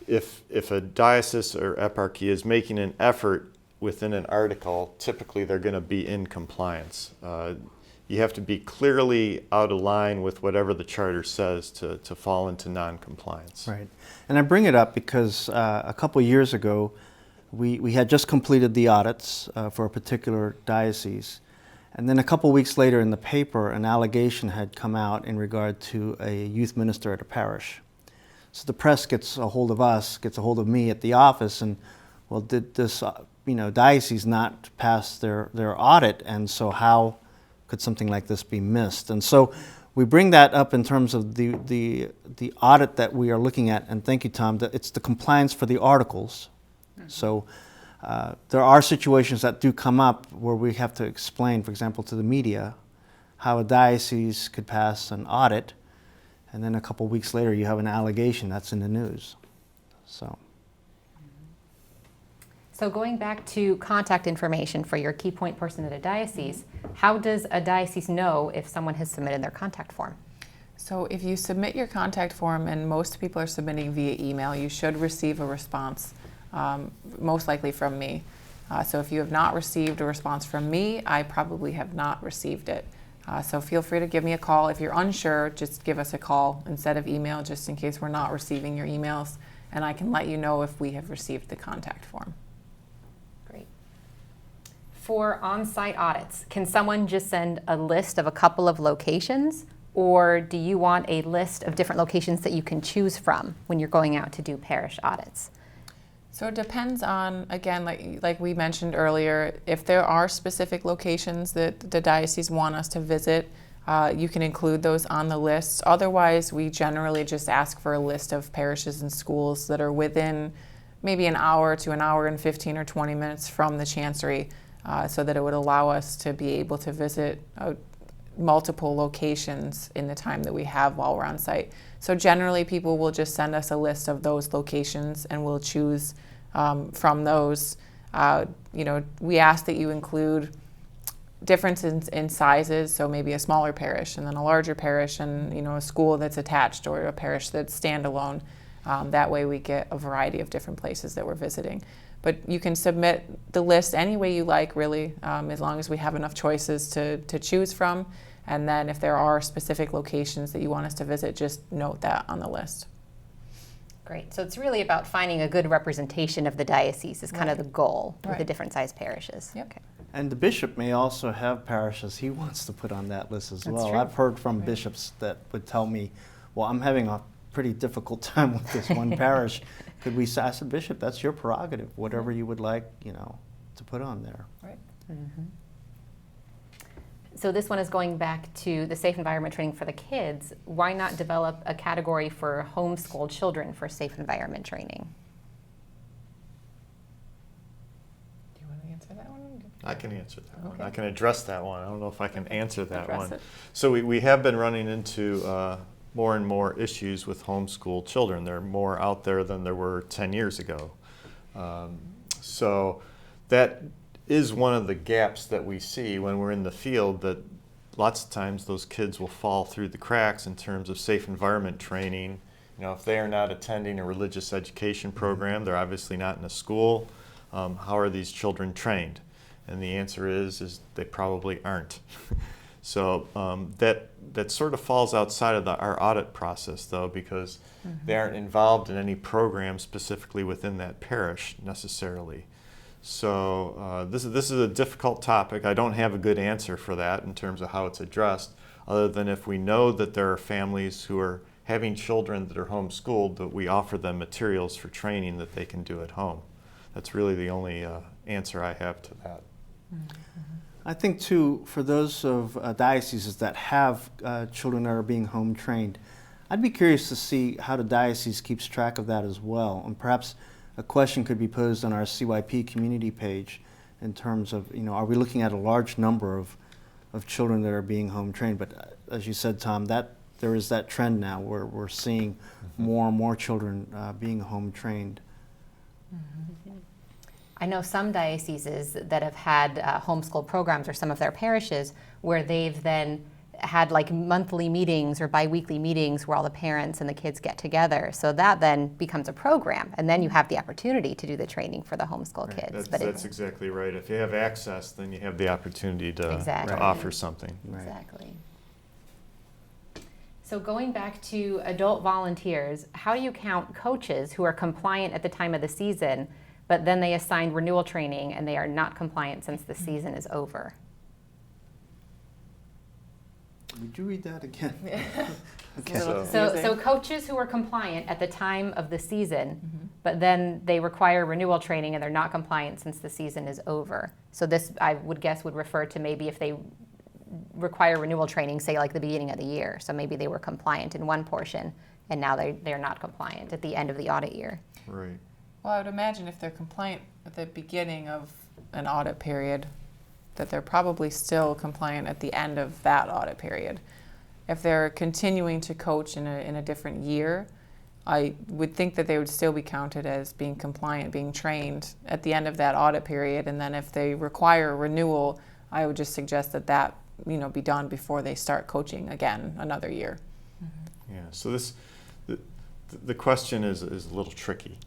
If a diocese or eparchy is making an effort within an article, typically they're going to be in compliance. You have to be clearly out of line with whatever the charter says to fall into non-compliance. Right. And I bring it up because a couple years ago, we had just completed the audits for a particular diocese. And then a couple weeks later in the paper, an allegation had come out in regard to a youth minister at a parish. So the press gets a hold of us, gets a hold of me at the office, and, well, did this diocese not pass their audit? And so how could something like this be missed? And so we bring that up in terms of the audit that we are looking at, and thank you, Thom, that it's the compliance for the articles. Mm-hmm. So there are situations that do come up where we have to explain, for example, to the media, how a diocese could pass an audit, and then a couple weeks later you have an allegation that's in the news. So going back to contact information for your key point person at a diocese, how does a diocese know if someone has submitted their contact form? So if you submit your contact form, and most people are submitting via email, you should receive a response most likely from me. So if you have not received a response from me, I probably have not received it. So feel free to give me a call. If you're unsure, just give us a call instead of email, just in case we're not receiving your emails, and I can let you know if we have received the contact form. Great. For on-site audits, can someone just send a list of a couple of locations, or do you want a list of different locations that you can choose from when you're going out to do parish audits? So it depends on, again, like we mentioned earlier, if there are specific locations that the diocese want us to visit, you can include those on the list. Otherwise, we generally just ask for a list of parishes and schools that are within maybe an hour to an hour and 15 or 20 minutes from the chancery, so that it would allow us to be able to visit multiple locations in the time that we have while we're on site. So generally, people will just send us a list of those locations, and we'll choose from those. We ask that you include differences in sizes, so maybe a smaller parish and then a larger parish, and a school that's attached or a parish that's standalone. That way we get a variety of different places that we're visiting. But you can submit the list any way you like, really, as long as we have enough choices to choose from. And then if there are specific locations that you want us to visit, just note that on the list. Great. So it's really about finding a good representation of the diocese is kind of the goal with the Right. different size parishes. Yep. Okay. And the bishop may also have parishes he wants to put on that list as well. true. I've heard from bishops that would tell me, well, I'm having a pretty difficult time with this one parish. Could we, I said, Bishop, that's your prerogative, whatever you would like, to put on there. Right. So this one is going back to the safe environment training for the kids. Why not develop a category for homeschooled children for safe environment training? Do you want to answer that one? I can answer that one. Okay. I can address that one. I don't know if I can answer that Address one. it. So we have been running into more and more issues with homeschooled children. There are more out there than there were 10 years ago. So that is one of the gaps that we see when we're in the field, that lots of times those kids will fall through the cracks in terms of safe environment training. If they are not attending a religious education program, they're obviously not in a school. How are these children trained? And the answer is they probably aren't. So that sort of falls outside of our audit process, though, because they aren't involved in any program specifically within that parish necessarily. So this is a difficult topic. I don't have a good answer for that in terms of how it's addressed, other than if we know that there are families who are having children that are homeschooled, that we offer them materials for training that they can do at home. That's really the only answer I have to that. I think, too, for those of dioceses that have children that are being home trained, I'd be curious to see how the diocese keeps track of that as well. And perhaps a question could be posed on our CYP community page in terms of, are we looking at a large number of children that are being home trained? But as you said, Thom, that there is that trend now where we're seeing more and more children being home trained. I know some dioceses that have had homeschool programs, or some of their parishes, where they've then had like monthly meetings or bi-weekly meetings where all the parents and the kids get together. So that then becomes a program, and then you have the opportunity to do the training for the homeschool kids. That's exactly right. If you have access, then you have the opportunity to Exactly. offer something. Right. Exactly. So going back to adult volunteers, how do you count coaches who are compliant at the time of the season, but then they assign renewal training and they are not compliant since the season is over? Would you read that again? Okay. So coaches who are compliant at the time of the season, but then they require renewal training and they're not compliant since the season is over. So this, I would guess, would refer to maybe if they require renewal training, say like the beginning of the year. So maybe they were compliant in one portion and now they're not compliant at the end of the audit year. Right. Well, I would imagine if they're compliant at the beginning of an audit period, that they're probably still compliant at the end of that audit period. If they're continuing to coach in a different year, I would think that they would still be counted as being compliant, being trained at the end of that audit period. And then if they require renewal, I would just suggest that be done before they start coaching again another year. Yeah. So the question is a little tricky.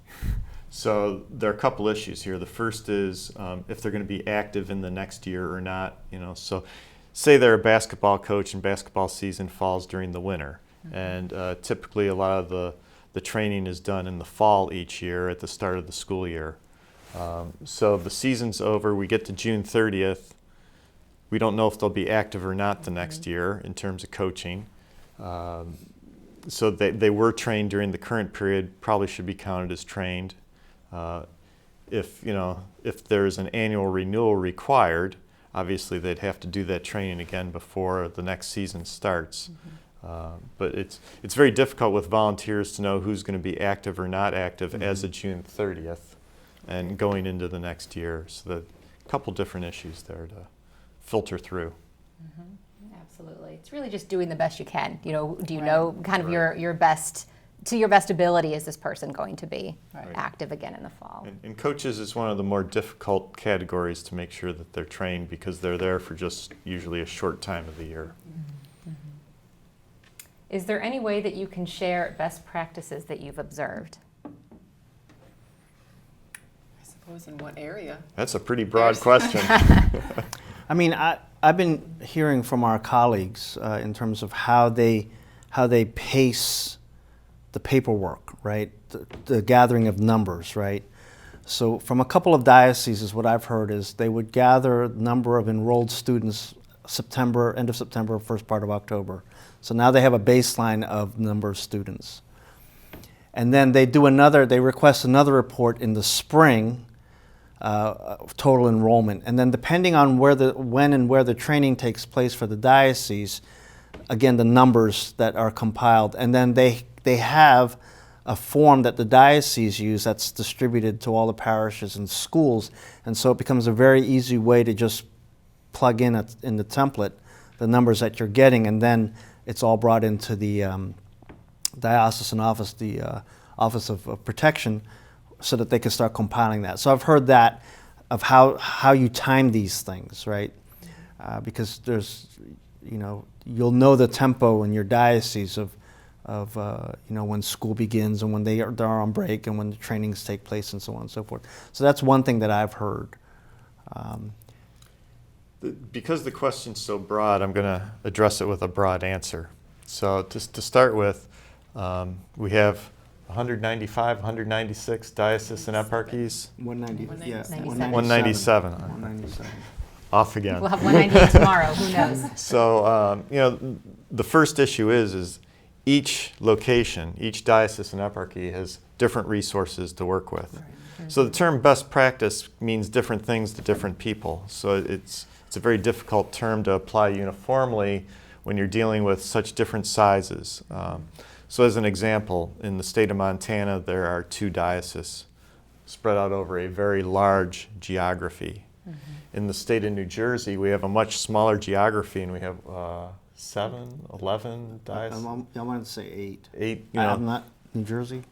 So there are a couple issues here. The first is if they're going to be active in the next year or not. So say they're a basketball coach and basketball season falls during the winter, and typically a lot of the training is done in the fall each year at the start of the school year. So the season's over, we get to June 30th. We don't know if they'll be active or not the next year in terms of coaching. So they were trained during the current period, probably should be counted as trained. If there's an annual renewal required, obviously they'd have to do that training again before the next season starts. But it's very difficult with volunteers to know who's going to be active or not active as of June 30th and going into the next year. So a couple different issues there to filter through. Absolutely. It's really just doing the best you can. Do you Right. know kind of your best, to your best ability, is this person going to be Right. active again in the fall? And coaches is one of the more difficult categories to make sure that they're trained because they're there for just usually a short time of the year. Is there any way that you can share best practices that you've observed? I suppose in what area? That's a pretty broad question. I mean, I've been hearing from our colleagues in terms of how they pace the paperwork, right? The gathering of numbers, right? So from a couple of dioceses, what I've heard is they would gather the number of enrolled students end of September, first part of October. So now they have a baseline of number of students. And then they request another report in the spring, total enrollment. And then depending on when and where the training takes place for the diocese, again, the numbers that are compiled. And then they have a form that the diocese use that's distributed to all the parishes and schools. And so it becomes a very easy way to just plug in the template the numbers that you're getting, and then it's all brought into the diocesan office, the Office of Protection, so that they can start compiling that. So I've heard that of how you time these things, right? Because there's, you'll know the tempo in your diocese of when school begins and when they're on break and when the trainings take place and so on and so forth. So that's one thing that I've heard. Because the question's so broad, I'm going to address it with a broad answer. So just to start with, we have 195, 196 diocesan eparchies. 190, yeah, 197. 197. Off again. We'll have 198 tomorrow. Who knows? So, the first issue is each location, each diocesan eparchy has different resources to work with. So the term best practice means different things to different people. So it's a very difficult term to apply uniformly when you're dealing with such different sizes. So as an example, in the state of Montana, there are 2 dioceses spread out over a very large geography. In the state of New Jersey, we have a much smaller geography, and we have 11 dioceses. I wanted to say 8. 8, I'm not New Jersey.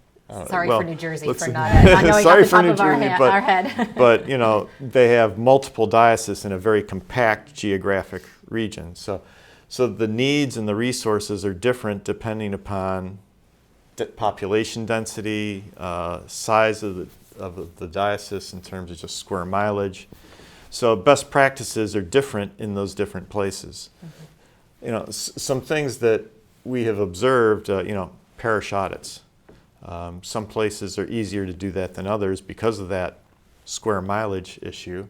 Sorry well, for New Jersey let's for see. not knowing Sorry off the for top New of our, Jersey, our head. But they have multiple dioceses in a very compact geographic region. So the needs and the resources are different depending upon population density, size of the diocese in terms of just square mileage. So best practices are different in those different places. Some things that we have observed, parish audits. Some places are easier to do that than others because of that square mileage issue.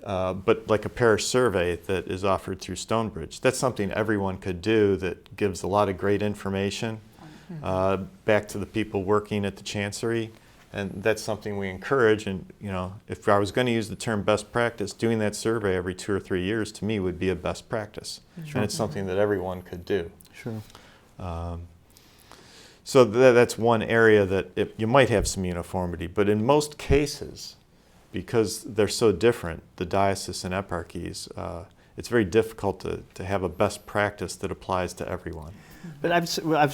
But like a parish survey that is offered through StoneBridge, that's something everyone could do that gives a lot of great information back to the people working at the chancery. And that's something we encourage. And if I was going to use the term best practice, doing that survey every 2 or 3 years to me would be a best practice. Sure. And it's something that everyone could do. Sure. So that's one area that you might have some uniformity, but in most cases, because they're so different, the diocesan eparchies, it's very difficult to have a best practice that applies to everyone. But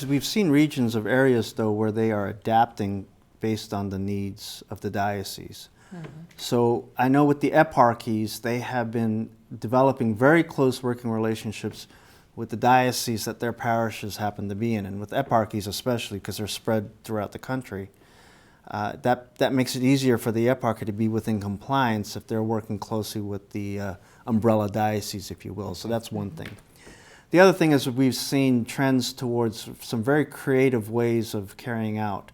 we've seen regions of areas, though, where they are adapting based on the needs of the diocese. So I know with the eparchies, they have been developing very close working relationships with the diocese that their parishes happen to be in, and with eparchies especially because they're spread throughout the country. that makes it easier for the eparchy to be within compliance if they're working closely with the umbrella diocese, if you will. So that's one thing. The other thing is we've seen trends towards some very creative ways of carrying out.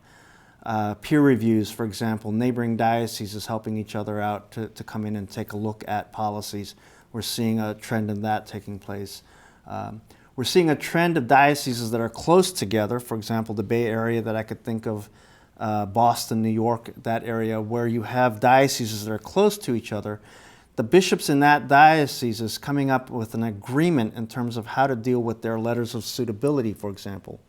Peer reviews, for example, neighboring dioceses helping each other out to come in and take a look at policies. We're seeing a trend in that taking place. We're seeing a trend of dioceses that are close together, for example, the Bay Area that I could think of, Boston, New York, that area where you have dioceses that are close to each other. The bishops in that diocese is coming up with an agreement in terms of how to deal with their letters of suitability, for example.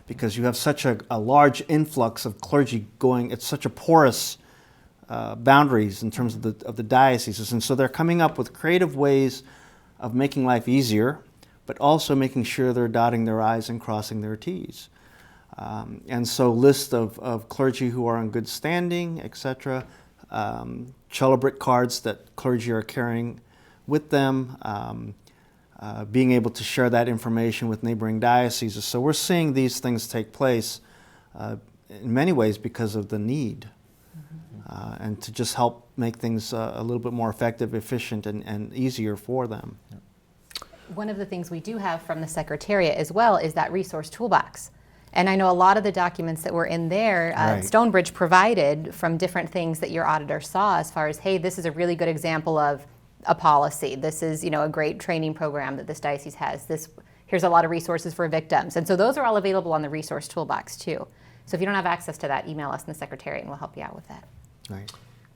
Because you have such a large influx of clergy going, it's such a porous boundaries in terms of the dioceses. And so they're coming up with creative ways of making life easier, but also making sure they're dotting their I's and crossing their T's. And so lists of clergy who are in good standing, etc., celebrate cards that clergy are carrying with them, being able to share that information with neighboring dioceses. So we're seeing these things take place in many ways because of the need, and to just help make things a little bit more effective, efficient, and easier for them. One of the things we do have from the Secretariat as well is that resource toolbox. And I know a lot of the documents that were in there, Right. StoneBridge provided from different things that your auditor saw as far as, hey, this is a really good example of a policy. This is, a great training program that this diocese has. Here's a lot of resources for victims. And so those are all available on the resource toolbox too. So if you don't have access to that, email us in the Secretariat and we'll help you out with that. Right.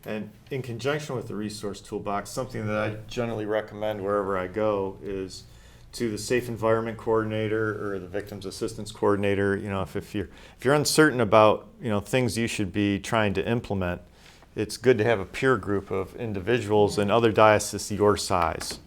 And in conjunction with the resource toolbox, something that I generally recommend wherever I go is to the Safe Environment Coordinator or the Victims Assistance Coordinator. If you're uncertain about things you should be trying to implement, it's good to have a peer group of individuals in other dioceses your size,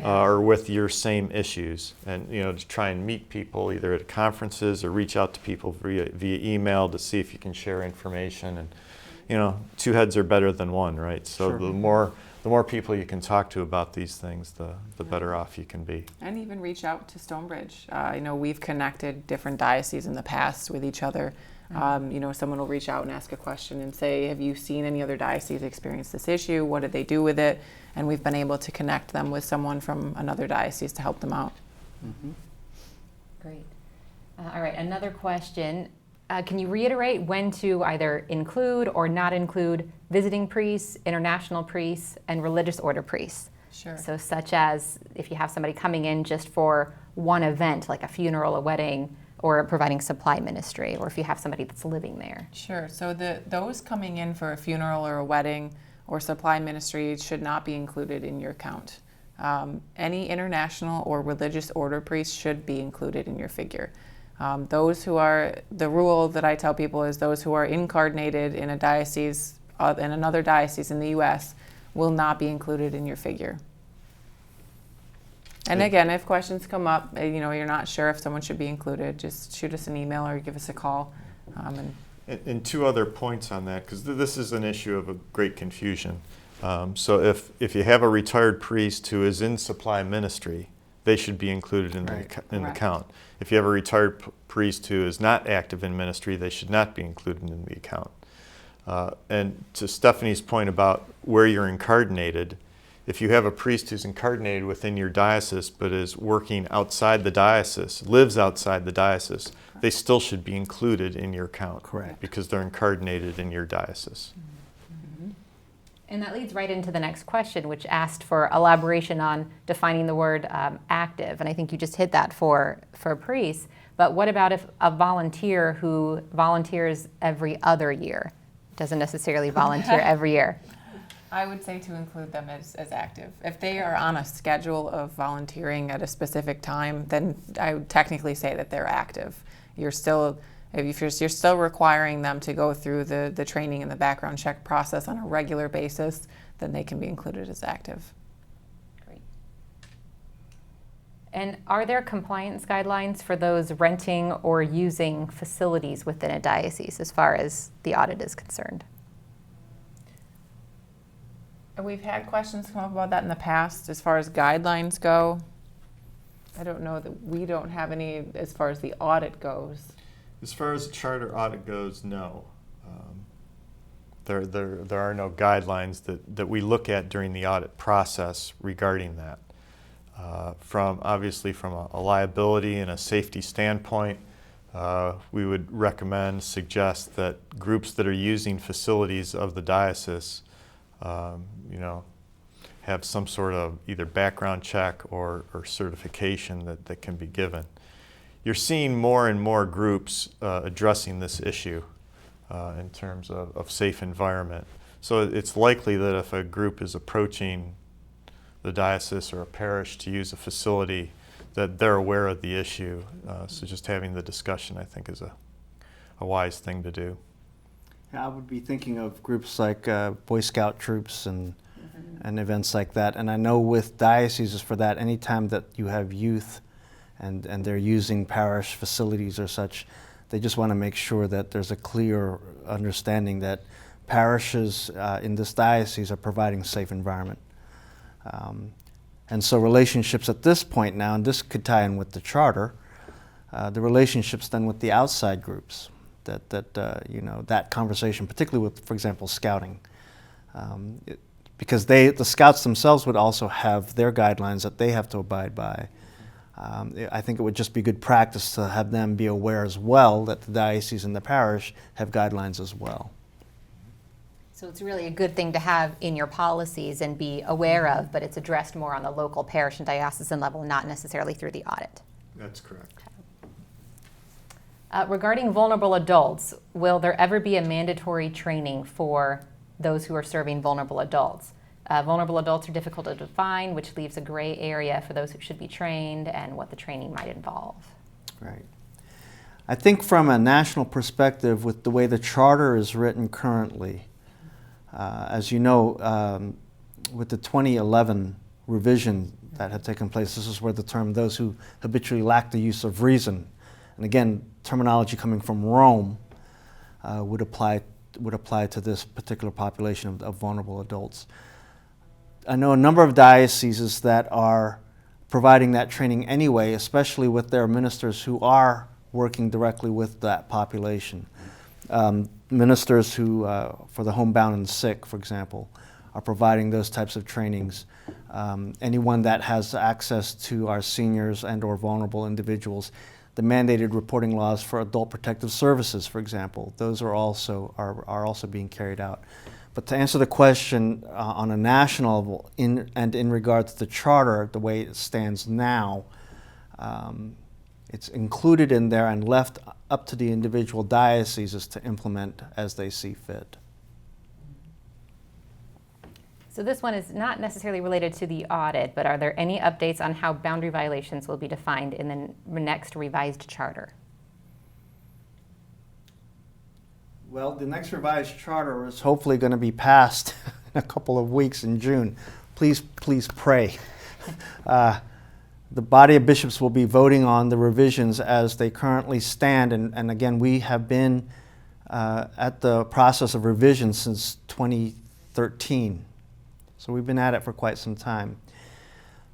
or with your same issues, and to try and meet people either at conferences or reach out to people via email to see if you can share information. And two heads are better than one, right? So Sure. the more people you can talk to about these things, the better off you can be. And even reach out to StoneBridge. We've connected different dioceses in the past with each other. Someone will reach out and ask a question and say, have you seen any other diocese experience this issue? What did they do with it? And we've been able to connect them with someone from another diocese to help them out. Mm-hmm. Great. All right, another question. Can you reiterate when to either include or not include visiting priests, international priests, and religious order priests? Sure. So such as if you have somebody coming in just for one event, like a funeral, a wedding, or providing supply ministry, or if you have somebody that's living there. Sure. So those coming in for a funeral or a wedding or supply ministry should not be included in your count. Any international or religious order priests should be included in your figure. The rule that I tell people is those who are incarnated in a diocese, in another diocese in the U.S. will not be included in your figure. And again, if questions come up, you're not sure if someone should be included, just shoot us an email or give us a call. And two other points on that, because this is an issue of a great confusion. So if you have a retired priest who is in supply ministry, they should be included in the count. If you have a retired priest who is not active in ministry, they should not be included in the account. And to Stephanie's point about where you're incarnated, if you have a priest who's incarnated within your diocese but is working outside the diocese, lives outside the diocese, they still should be included in your count. Correct. Because they're incarnated in your diocese. And that leads right into the next question, which asked for elaboration on defining the word active. And I think you just hit that for priests. But what about if a volunteer who volunteers every other year doesn't necessarily volunteer every year? I would say to include them as active. If they are on a schedule of volunteering at a specific time, then I would technically say that they're active. You're still requiring them to go through the training and the background check process on a regular basis, then they can be included as active. Great. And are there compliance guidelines for those renting or using facilities within a diocese as far as the audit is concerned? We've had questions come up about that in the past. As far as guidelines go, I don't know that we don't have any as far as the audit goes. As far as the charter audit goes, no. There are no guidelines that we look at during the audit process regarding that. Obviously from a liability and a safety standpoint, we would recommend, suggest that groups that are using facilities of the diocese, have some sort of either background check or certification that can be given. You're seeing more and more groups addressing this issue in terms of safe environment. So it's likely that if a group is approaching the diocese or a parish to use a facility, that they're aware of the issue. So just having the discussion, I think, is a wise thing to do. Yeah, I would be thinking of groups like Boy Scout troops and events like that. And I know with dioceses for that, anytime that you have youth and they're using parish facilities or such, they just want to make sure that there's a clear understanding that parishes in this diocese are providing a safe environment. And so relationships at this point now, and this could tie in with the charter, the relationships then with the outside groups, that conversation, particularly with, for example, scouting, because the scouts themselves would also have their guidelines that they have to abide by. I think it would just be good practice to have them be aware as well that the diocese and the parish have guidelines as well. So it's really a good thing to have in your policies and be aware of, but it's addressed more on the local parish and diocesan level, not necessarily through the audit. That's correct. Regarding vulnerable adults, will there ever be a mandatory training for those who are serving vulnerable adults? Vulnerable adults are difficult to define, which leaves a gray area for those who should be trained and what the training might involve. Right. I think from a national perspective, with the way the charter is written currently, as you know, with the 2011 revision that had taken place, this is where the term "those who habitually lack the use of reason," and again, terminology coming from Rome, would apply to this particular population of vulnerable adults. I know a number of dioceses that are providing that training anyway, especially with their ministers who are working directly with that population. Ministers who, for the homebound and sick, for example, are providing those types of trainings. Anyone that has access to our seniors and or vulnerable individuals, the mandated reporting laws for adult protective services, for example, those are also being carried out. But to answer the question on a national level, in regards to the charter, the way it stands now, it's included in there and left up to the individual dioceses to implement as they see fit. So this one is not necessarily related to the audit, but are there any updates on how boundary violations will be defined in the next revised charter? Well, the next revised charter is hopefully going to be passed in a couple of weeks in June. Please pray. The body of bishops will be voting on the revisions as they currently stand, and again, we have been at the process of revision since 2013. So we've been at it for quite some time.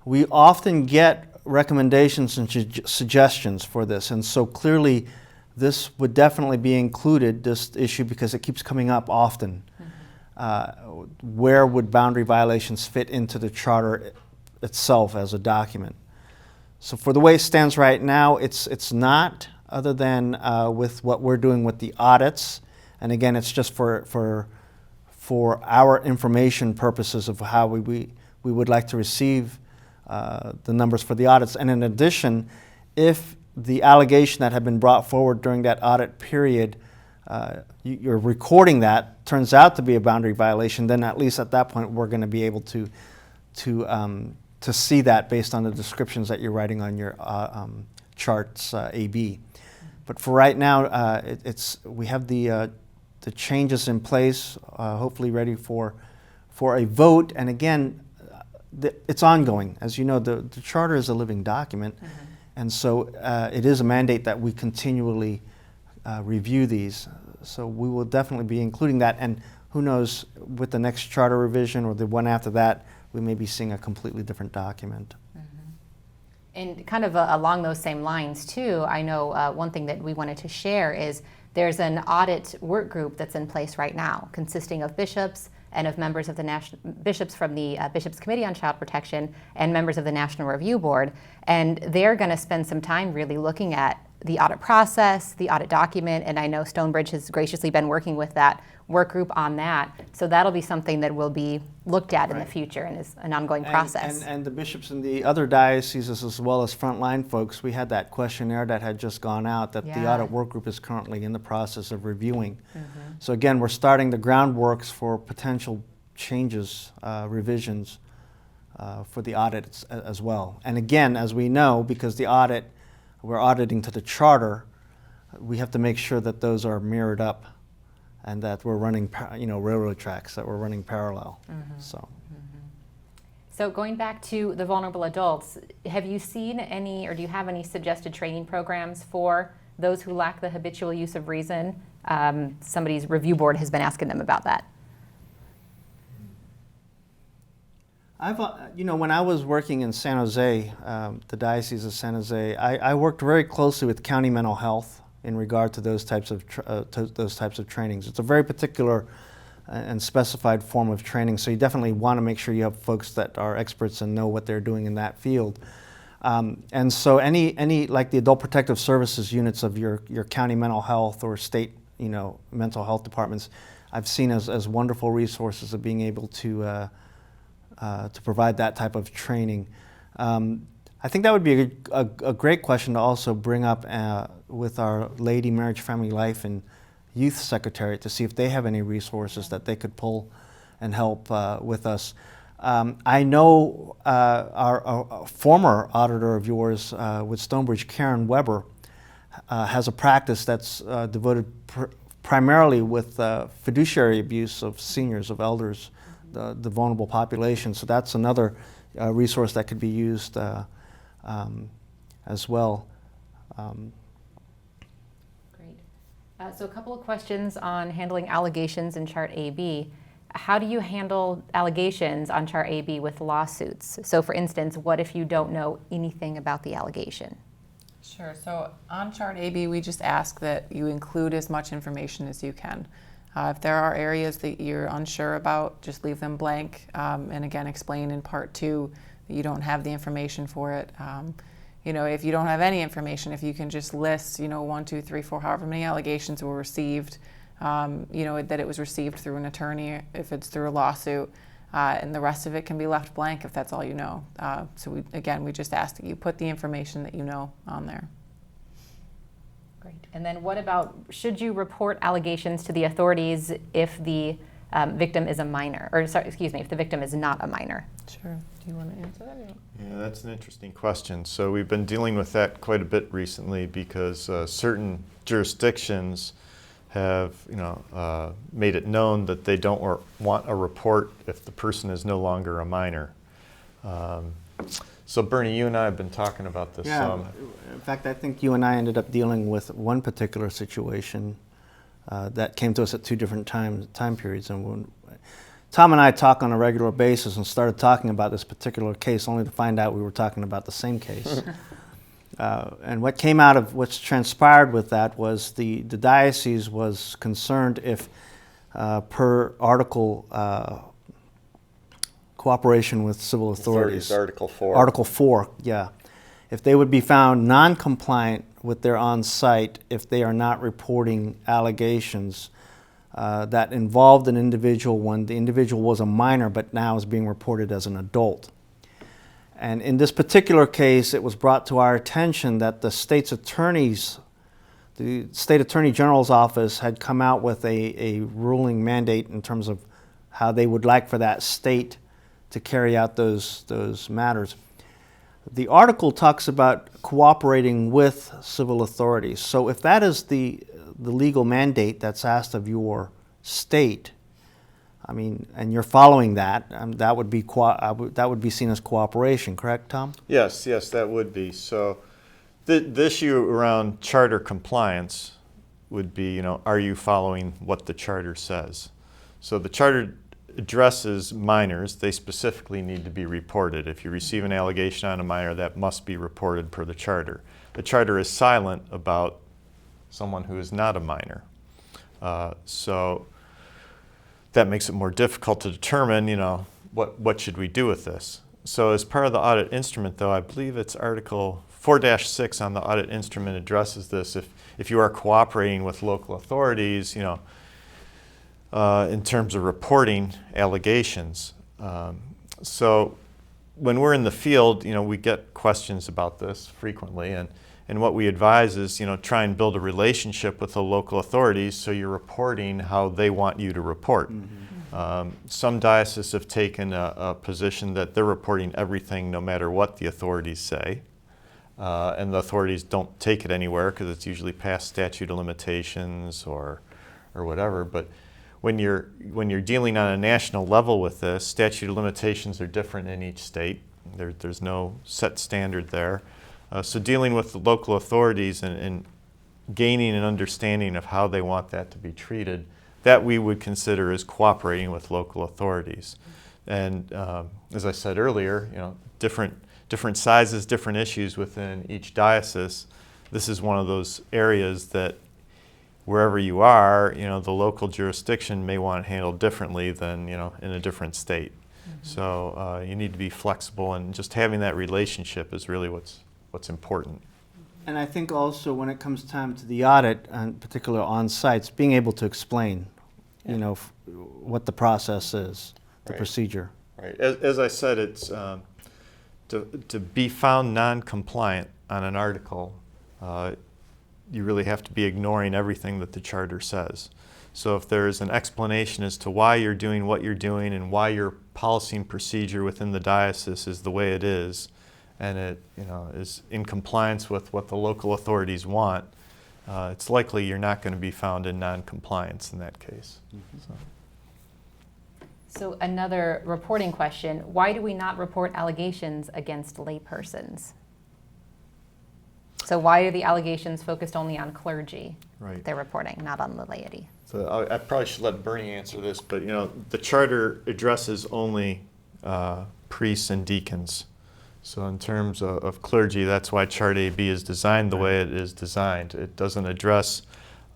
We often get recommendations and suggestions for this, and so clearly this would definitely be included, this issue, because it keeps coming up often. Where would boundary violations fit into the charter itself as a document? So for the way it stands right now, it's not, other than with what we're doing with the audits, and again, it's just for our information purposes of how we would like to receive the numbers for the audits. And in addition, if the allegation that had been brought forward during that audit period, you're recording that, turns out to be a boundary violation, then at least at that point we're going to be able to see that based on the descriptions that you're writing on your charts AB. But for right now, we have the changes in place, hopefully ready for a vote. And again, it's ongoing. As you know, the charter is a living document. Mm-hmm. And so it is a mandate that we continually review these. So we will definitely be including that. And who knows, with the next charter revision or the one after that, we may be seeing a completely different document. Mm-hmm. And kind of along those same lines too, I know one thing that we wanted to share is There's an audit work group that's in place right now, consisting of bishops and of members of the bishops from the Bishops' Committee on Child Protection and members of the National Review Board. And they're going to spend some time really looking at the audit process, the audit document, and I know StoneBridge has graciously been working with that work group on that. So that'll be something that will be looked at in the future and is an ongoing process. And the bishops in the other dioceses, as well as frontline folks, we had that questionnaire that had just gone out that the audit work group is currently in the process of reviewing. So again, we're starting the groundworks for potential changes, revisions for the audit as well. And again, as we know, because the audit, we're auditing to the charter, we have to make sure that those are mirrored up and that we're running, railroad tracks, that we're running parallel. So going back to the vulnerable adults, have you seen any, or do you have any suggested training programs for those who lack the habitual use of reason? Somebody's review board has been asking them about that. I've, when I was working in San Jose, the Diocese of San Jose, I worked very closely with county mental health in regard to those types of trainings. It's a very particular and specified form of training, so you definitely want to make sure you have folks that are experts and know what they're doing in that field. And so any like the adult protective services units of your county mental health or state mental health departments, I've seen as wonderful resources of being able to provide that type of training. I think that would be a great question to also bring up with our Lady Marriage, Family Life and Youth Secretariat to see if they have any resources that they could pull and help with us. I know our former auditor of yours with StoneBridge, Karen Weber, has a practice that's devoted primarily with fiduciary abuse of seniors, of elders, the vulnerable population. So that's another resource that could be used as well. Great. So a couple of questions on handling allegations in Chart AB. How do you handle allegations on Chart AB with lawsuits? So for instance, what if you don't know anything about the allegation? Sure. So on Chart AB, we just ask that you include as much information as you can. If there are areas that you're unsure about, just leave them blank. And again, explain in Part 2 that you don't have the information for it. If you don't have any information, if you can just list, 1, 2, 3, 4, however many allegations were received, that it was received through an attorney, if it's through a lawsuit, and the rest of it can be left blank if that's all you know. So we just ask that you put the information that you know on there. Great. And then what about, should you report allegations to the authorities if the victim is a minor, or if the victim is not a minor? Sure. Do you want to answer that? Yeah, that's an interesting question. So we've been dealing with that quite a bit recently because certain jurisdictions have made it known that they don't want a report if the person is no longer a minor. So Bernie, you and I have been talking about this some. In fact, I think you and I ended up dealing with one particular situation that came to us at two different time periods. And when Thom and I talk on a regular basis and started talking about this particular case only to find out we were talking about the same case. And what came out of what's transpired with that was the diocese was concerned if per article cooperation with civil authorities. Article 4. Article 4, yeah. If they would be found non-compliant with their on-site if they are not reporting allegations that involved an individual when the individual was a minor but now is being reported as an adult. And in this particular case, it was brought to our attention that the State Attorney General's office had come out with a ruling mandate in terms of how they would like for that state to carry out those matters. The article talks about cooperating with civil authorities. So if that is the legal mandate that's asked of your state, and you're following that, that would be seen as cooperation, correct, Thom? Yes, that would be. So the issue around charter compliance would be, are you following what the charter says? So the charter addresses minors. They specifically need to be reported. If you receive an allegation on a minor, that must be reported per the charter. The charter is silent about someone who is not a minor. So that makes it more difficult to determine, what should we do with this. So as part of the audit instrument, though, I believe it's Article 4-6 on the audit instrument addresses this. If you are cooperating with local authorities, in terms of reporting allegations. So when we're in the field, we get questions about this frequently, and what we advise is, try and build a relationship with the local authorities so you're reporting how they want you to report. Some dioceses have taken a position that they're reporting everything no matter what the authorities say. And the authorities don't take it anywhere because it's usually past statute of limitations or whatever. But when you're dealing on a national level with this, statute of limitations are different in each state. There's no set standard there. So dealing with the local authorities and gaining an understanding of how they want that to be treated, that we would consider as cooperating with local authorities. And as I said earlier, different sizes, different issues within each diocese. This is one of those areas that wherever you are, the local jurisdiction may want it handled differently than, in a different state. So you need to be flexible, and just having that relationship is really what's important. And I think also when it comes time to the audit, in particular on sites, being able to explain, what the process is, the Right. procedure. Right. As I said, it's to be found non-compliant on an article, you really have to be ignoring everything that the charter says. So if there's an explanation as to why you're doing what you're doing and why your policy and procedure within the diocese is the way it is, and it is in compliance with what the local authorities want, it's likely you're not going to be found in non-compliance in that case. So another reporting question, why do we not report allegations against laypersons? So why are the allegations focused only on clergy? Right. They're reporting, not on the laity. So I probably should let Bernie answer this, but the charter addresses only priests and deacons. So in terms of clergy, that's why Chart AB is designed the way it is designed. It doesn't address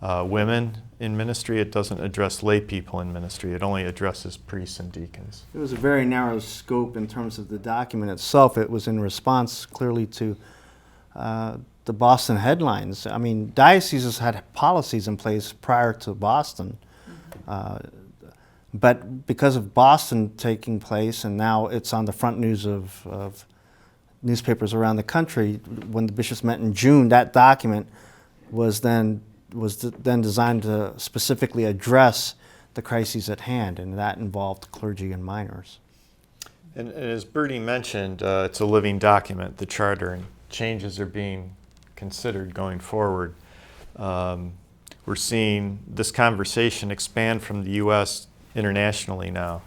women in ministry. It doesn't address lay people in ministry. It only addresses priests and deacons. It was a very narrow scope in terms of the document itself. It was in response clearly to the Boston headlines. I mean, dioceses had policies in place prior to Boston. But because of Boston taking place, and now it's on the front news of newspapers around the country, when the bishops met in June, that document was then designed to specifically address the crises at hand, and that involved clergy and minors. And as Bertie mentioned, it's a living document, the charter, and changes are being considered going forward. We're seeing this conversation expand from the U.S. internationally now.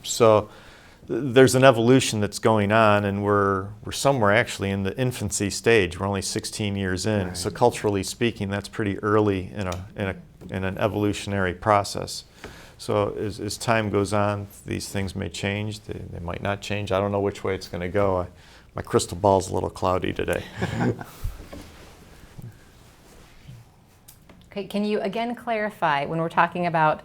So there's an evolution that's going on, and we're somewhere actually in the infancy stage. We're only 16 years in, Right. So culturally speaking, that's pretty early in an evolutionary process. So as time goes on, these things may change. They might not change. I don't know which way it's going to go. My crystal ball's a little cloudy today. Okay, can you again clarify when we're talking about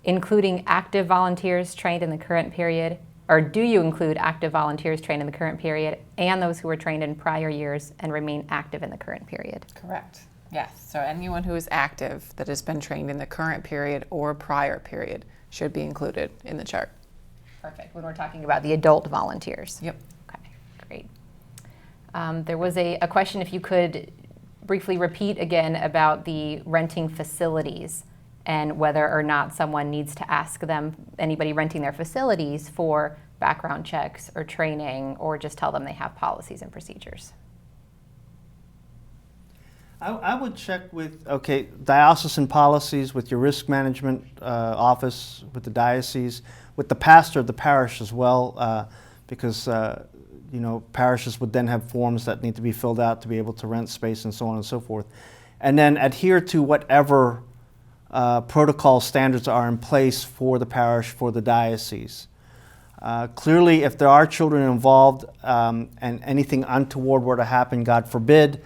including active volunteers trained in the current period, or do you include active volunteers trained in the current period and those who were trained in prior years and remain active in the current period? Correct. Yes. So anyone who is active that has been trained in the current period or prior period should be included in the chart. Perfect. When we're talking about the adult volunteers. Yep. Okay, great. There was a question, if you could briefly repeat again about the renting facilities and whether or not someone needs to ask them, anybody renting their facilities, for background checks or training, or just tell them they have policies and procedures. I would check with, diocesan policies, with your risk management office, with the diocese, with the pastor of the parish as well, because parishes would then have forms that need to be filled out to be able to rent space and so on and so forth. And then adhere to whatever protocol standards are in place for the parish, for the diocese. Clearly, if there are children involved and anything untoward were to happen, God forbid,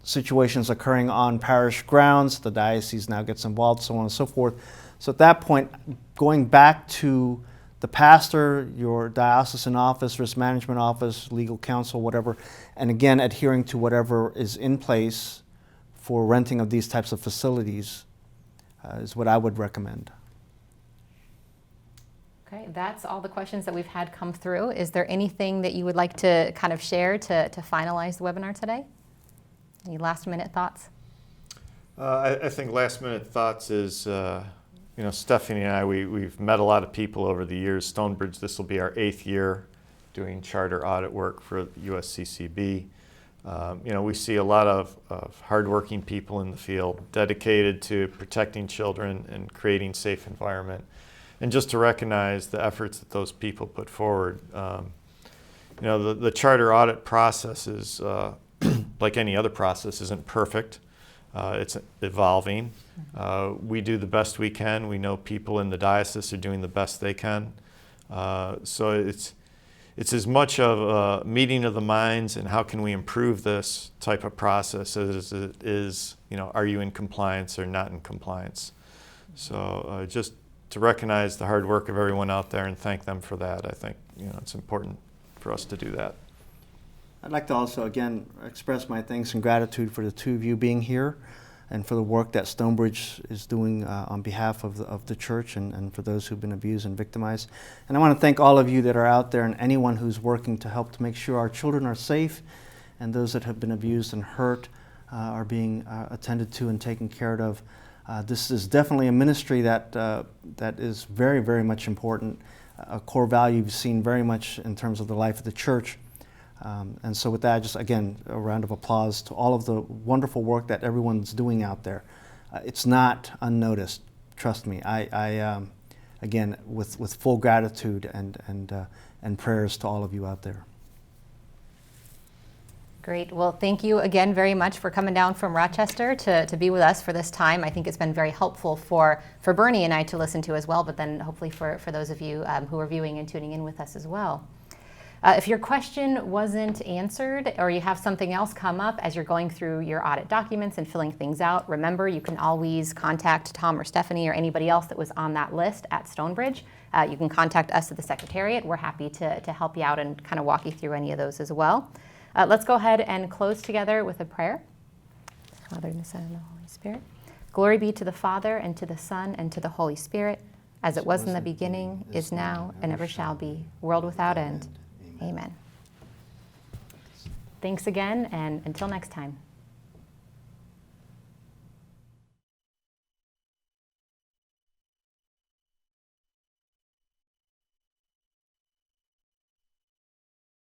situations occurring on parish grounds, the diocese now gets involved, so on and so forth. So at that point, going back to the pastor, your diocesan office, risk management office, legal counsel, whatever, and again, adhering to whatever is in place for renting of these types of facilities is what I would recommend. Okay, that's all the questions that we've had come through. Is there anything that you would like to kind of share to finalize the webinar today? Any last minute thoughts? I think last minute thoughts is, Stephanie and I, we've met a lot of people over the years. StoneBridge, this will be our 8th year doing charter audit work for USCCB. We see a lot of hardworking people in the field dedicated to protecting children and creating safe environment. And just to recognize the efforts that those people put forward. The charter audit process is, like any other process, isn't perfect. It's evolving. We do the best we can. We know people in the diocese are doing the best they can. So it's as much of a meeting of the minds and how can we improve this type of process as it is, are you in compliance or not in compliance? So just to recognize the hard work of everyone out there and thank them for that. I think it's important for us to do that. I'd like to also, again, express my thanks and gratitude for the two of you being here and for the work that StoneBridge is doing on behalf of the church and for those who've been abused and victimized. And I want to thank all of you that are out there and anyone who's working to help to make sure our children are safe and those that have been abused and hurt are being attended to and taken care of. This is definitely a ministry that is very, very much important, a core value you've seen very much in terms of the life of the church. And so with that, just again, a round of applause to all of the wonderful work that everyone's doing out there. It's not unnoticed, trust me. I again, with full gratitude and prayers to all of you out there. Great. Well, thank you again very much for coming down from Rochester to be with us for this time. I think it's been very helpful for Bernie and I to listen to as well, but then hopefully for those of you who are viewing and tuning in with us as well. If your question wasn't answered or you have something else come up as you're going through your audit documents and filling things out, remember you can always contact Thom or Stephanie or anybody else that was on that list at StoneBridge. You can contact us at the Secretariat. We're happy to help you out and kind of walk you through any of those as well. Let's go ahead and close together with a prayer. Father, and the Son, and the Holy Spirit. Glory be to the Father, and to the Son, and to the Holy Spirit, as it was in the beginning, is now, and ever shall be, world without end. Amen. Thanks again, and until next time.